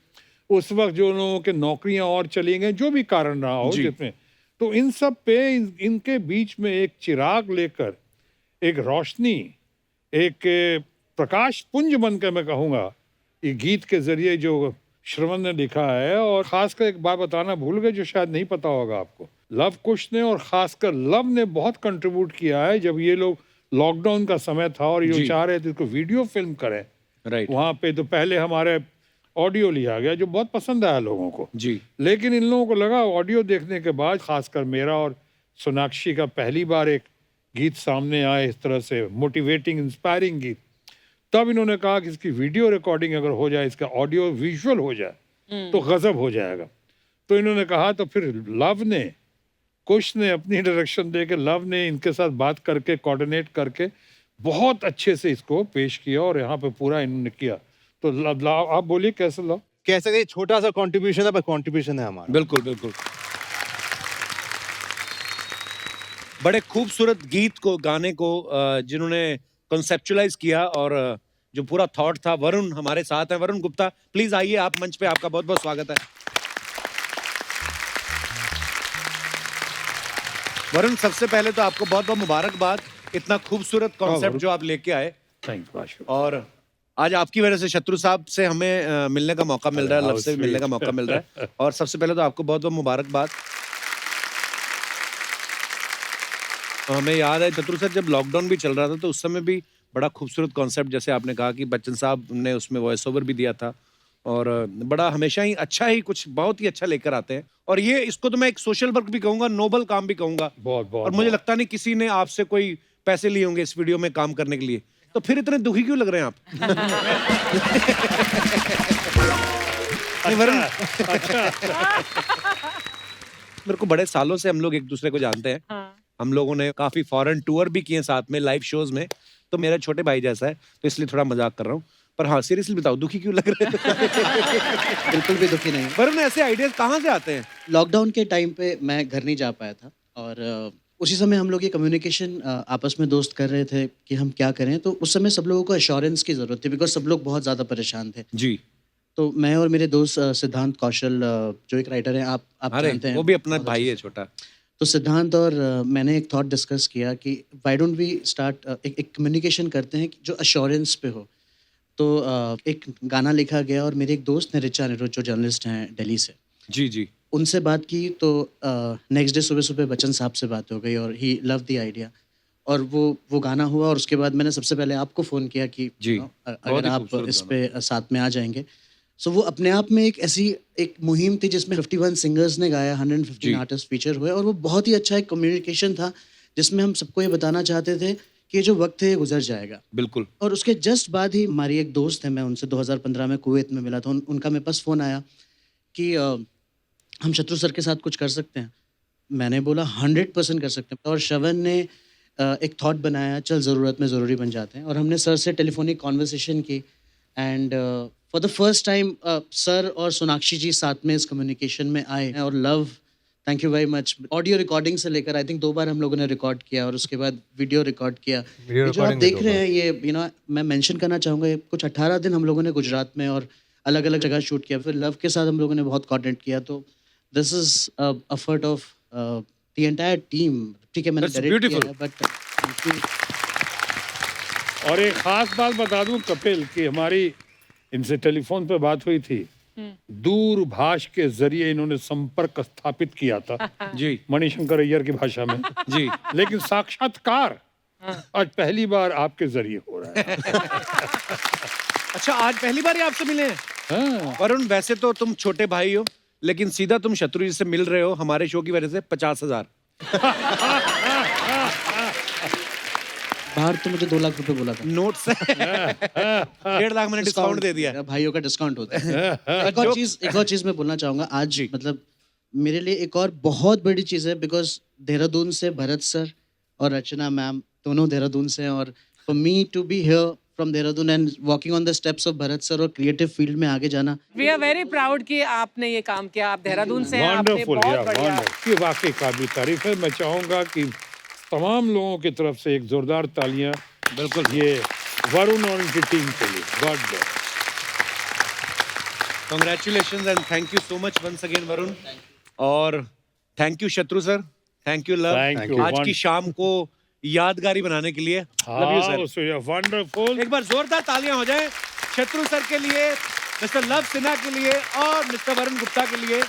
उस वक्त जो लोगों के नौकरियां और चली गई, जो भी कारण रहा हो जी। जिसमें, तो इन सब पे इनके बीच में एक चिराग लेकर, एक रोशनी, एक प्रकाश पुंज बनकर, मैं कहूँगा, ये गीत के जरिए जो श्रवण ने लिखा है। और खासकर एक बात बताना भूल गए जो शायद नहीं पता होगा आपको, लव कुश ने और खासकर लव ने बहुत कंट्रीब्यूट किया है। जब ये लोग लॉकडाउन का समय था और ये जी। चाह रहे थे इसको वीडियो फिल्म करें राइट, वहाँ पे, तो पहले हमारे ऑडियो लिया गया जो बहुत पसंद आया लोगों को, जी, लेकिन इन लोगों को लगा ऑडियो देखने के बाद, खासकर मेरा और सोनाक्षी का पहली बार एक गीत सामने आए इस तरह से मोटिवेटिंग इंस्पायरिंग गीत, तब इन्होंने कहा कि इसकी वीडियो रिकॉर्डिंग अगर हो जाए, इसका ऑडियो विजुअल हो जाए तो गजब हो जाएगा। तो इन्होंने कहा, तो फिर लव ने, कुश ने अपनी डायरेक्शन दे के, लव ने इनके साथ बात करके, कोऑर्डिनेट करके बहुत अच्छे से इसको पेश किया, और यहाँ पे पूरा इन्होंने किया। तो आप बोलिए कैसे लव? कह सकते छोटा सा कंट्रीब्यूशन है, पर कंट्रीब्यूशन है हमारा। बिल्कुल बिल्कुल। बड़े खूबसूरत गीत को, गाने को जिन्होंने कॉन्सेप्चुलाइज किया, और जो पूरा थॉट था, वरुण हमारे साथ हैं। वरुण गुप्ता, प्लीज आइए आप मंच पे, आपका बहुत बहुत स्वागत है। वरुण, सबसे पहले तो आपको बहुत बहुत मुबारकबाद, इतना खूबसूरत कॉन्सेप्ट जो आप लेके आए, थैंक्स। और आज आपकी वजह से शत्रु साहब से हमें मिलने का मौका मिल रहा है, लव से भी मिलने का मौका मिल रहा है, और सबसे पहले तो आपको बहुत बहुत मुबारकबाद। हमें याद है शत्रु सर, जब लॉकडाउन भी चल रहा था, तो उस समय भी बड़ा खूबसूरत कॉन्सेप्ट, जैसे आपने कहा कि बच्चन साहब ने उसमें वॉइस ओवर भी दिया था, और बड़ा हमेशा ही अच्छा ही कुछ बहुत ही अच्छा लेकर आते हैं, और ये इसको तो मैं एक सोशल वर्क भी कहूंगा, नोबल काम भी कहूंगा। बहुत और मुझे लगता नहीं किसी ने आपसे कोई पैसे लिए होंगे इस वीडियो में काम करने के लिए, तो फिर इतने दुखी क्यों लग रहे हैं आप? नहीं, वरुण, मेरे को बड़े सालों से हम लोग एक दूसरे को जानते हैं, हाँ। हम लोगों ने काफी फॉरेन टूर भी किए साथ में, लाइव शोज में, तो मेरा छोटे भाई जैसा है, तो इसलिए थोड़ा मजाक कर रहा हूँ। पर हाँ, सीरियसली बताओ, दुखी क्यों लग रहे हैं? बिल्कुल भी दुखी नहीं। वरुण, ऐसे आइडियाज कहाँ से आते हैं? लॉकडाउन के टाइम पे मैं घर नहीं जा पाया था, और उसी समय हम लोग ये कम्युनिकेशन आपस में दोस्त कर रहे थे कि हम क्या करें। तो उस समय सब लोगों को एश्योरेंस की ज़रूरत थी, बिकॉज सब लोग बहुत ज़्यादा परेशान थे। जी, तो मैं और मेरे दोस्त सिद्धांत कौशल, जो एक राइटर हैं, आप अरे जानते हैं, वो भी अपना बहुत भाई अच्छे है से। छोटा। तो सिद्धांत और मैंने एक थॉट डिस्कस किया कि व्हाई डोंट वी स्टार्ट एक कम्युनिकेशन करते हैं जो एश्योरेंस पे हो। तो एक गाना लिखा गया, और मेरे एक दोस्त ने, ऋचा अनिरुद्ध, जो जर्नलिस्ट हैं दिल्ली से, जी जी, उनसे बात की तो नेक्स्ट डे सुबह सुबह बच्चन साहब से बात हो गई और ही लव द आइडिया और वो गाना हुआ और उसके बाद मैंने सबसे पहले आपको फ़ोन किया कि जी, अगर ही आप खूबसूरत इस पे साथ में आ जाएंगे। सो वो अपने आप में एक ऐसी एक मुहिम थी जिसमें 51 सिंगर्स ने गाया, 115 आर्टिस्ट फीचर हुए और वो बहुत ही अच्छा एक कम्युनिकेशन था जिसमें हम सबको ये बताना चाहते थे कि ये जो वक्त है ये गुजर जाएगा। बिल्कुल। और उसके जस्ट बाद ही हमारी एक दोस्त है, मैं उनसे 2015 में कुवैत में मिला था, उनका मेरे पास फ़ोन आया कि हम शत्रु सर के साथ कुछ कर सकते हैं। मैंने बोला 100% कर सकते हैं और श्रवण ने एक थॉट बनाया, चल ज़रूरत में ज़रूरी बन जाते हैं और हमने सर से टेलीफोनिक कॉन्वर्सेशन की and for the first time sir और सोनाक्षी जी साथ में इस कम्युनिकेशन में आए और love, thank you very much. Audio recording से लेकर आई थिंक 2 बार हम लोगों ने रिकॉर्ड किया और उसके बाद वीडियो रिकॉर्ड किया। ये जो आप देख रहे हैं ये मैं मेंशन करना चाहूँगा, ये कुछ 18 दिन हम लोगों ने गुजरात में और अलग अलग जगह शूट किया, फिर लव के साथ हम लोगों ने बहुत कंटेंट किया। तो this is effort of the entire team. ठीक है, मैंने That's डायरेक्ट beautiful. किया है बट थैंक यू। और एक खास बात बता दूं कपिल कि हमारी इनसे टेलीफोन पे बात हुई थी, दूरभाष के जरिए इन्होंने संपर्क स्थापित किया था जी मणिशंकर अय्यर की भाषा में जी। लेकिन साक्षात्कार आज पहली बार आपके जरिए हो रहा है। अच्छा, आज पहली बार ही आपसे मिले हैं? हाँ। वरुण, वैसे तो तुम छोटे भाई हो, लेकिन सीधा तुम शत्रु जी से मिल रहे हो हमारे शो की वजह से 50,000। बाहर तो मुझे 2 लाख रुपए बोला था। नोट से 1.5 लाख मैंने डिस्काउंट दे दिया। मेरा भाइयों का डिस्काउंट होता है। एक और चीज मैं बोलना चाहूंगा आज, मतलब मेरे लिए एक और बहुत बड़ी चीज है बिकॉज देहरादून से भरत सर और रचना मैम दोनों देहरादून से हैं और for me to be here from Dehradun and walking on the steps of Bharat sir और क्रिएटिव फील्ड में आगे जाना। वी आर वेरी प्राउड कि आपने ये काम किया। आप देहरादून से हैं, आपने वंडरफुल, बहुत बढ़िया। ये वाकई काबिल तारीफ है। मैं चाहूंगा कि तमाम लोगों की तरफ से एक जोरदार तालियां बिल्कुल ये वरुण और उनकी टीम के लिए। God bless. Congratulations and thank you so much once again Varun, और थैंक यू शत्रु sir, thank you love, Thank you. आज की शाम को यादगारी बनाने के लिए। Love you sir. वंडरफुल। एक बार जोरदार तालियां हो जाए शत्रु सर के लिए, मिस्टर लव सिन्हा के लिए और मिस्टर वरुण गुप्ता के लिए।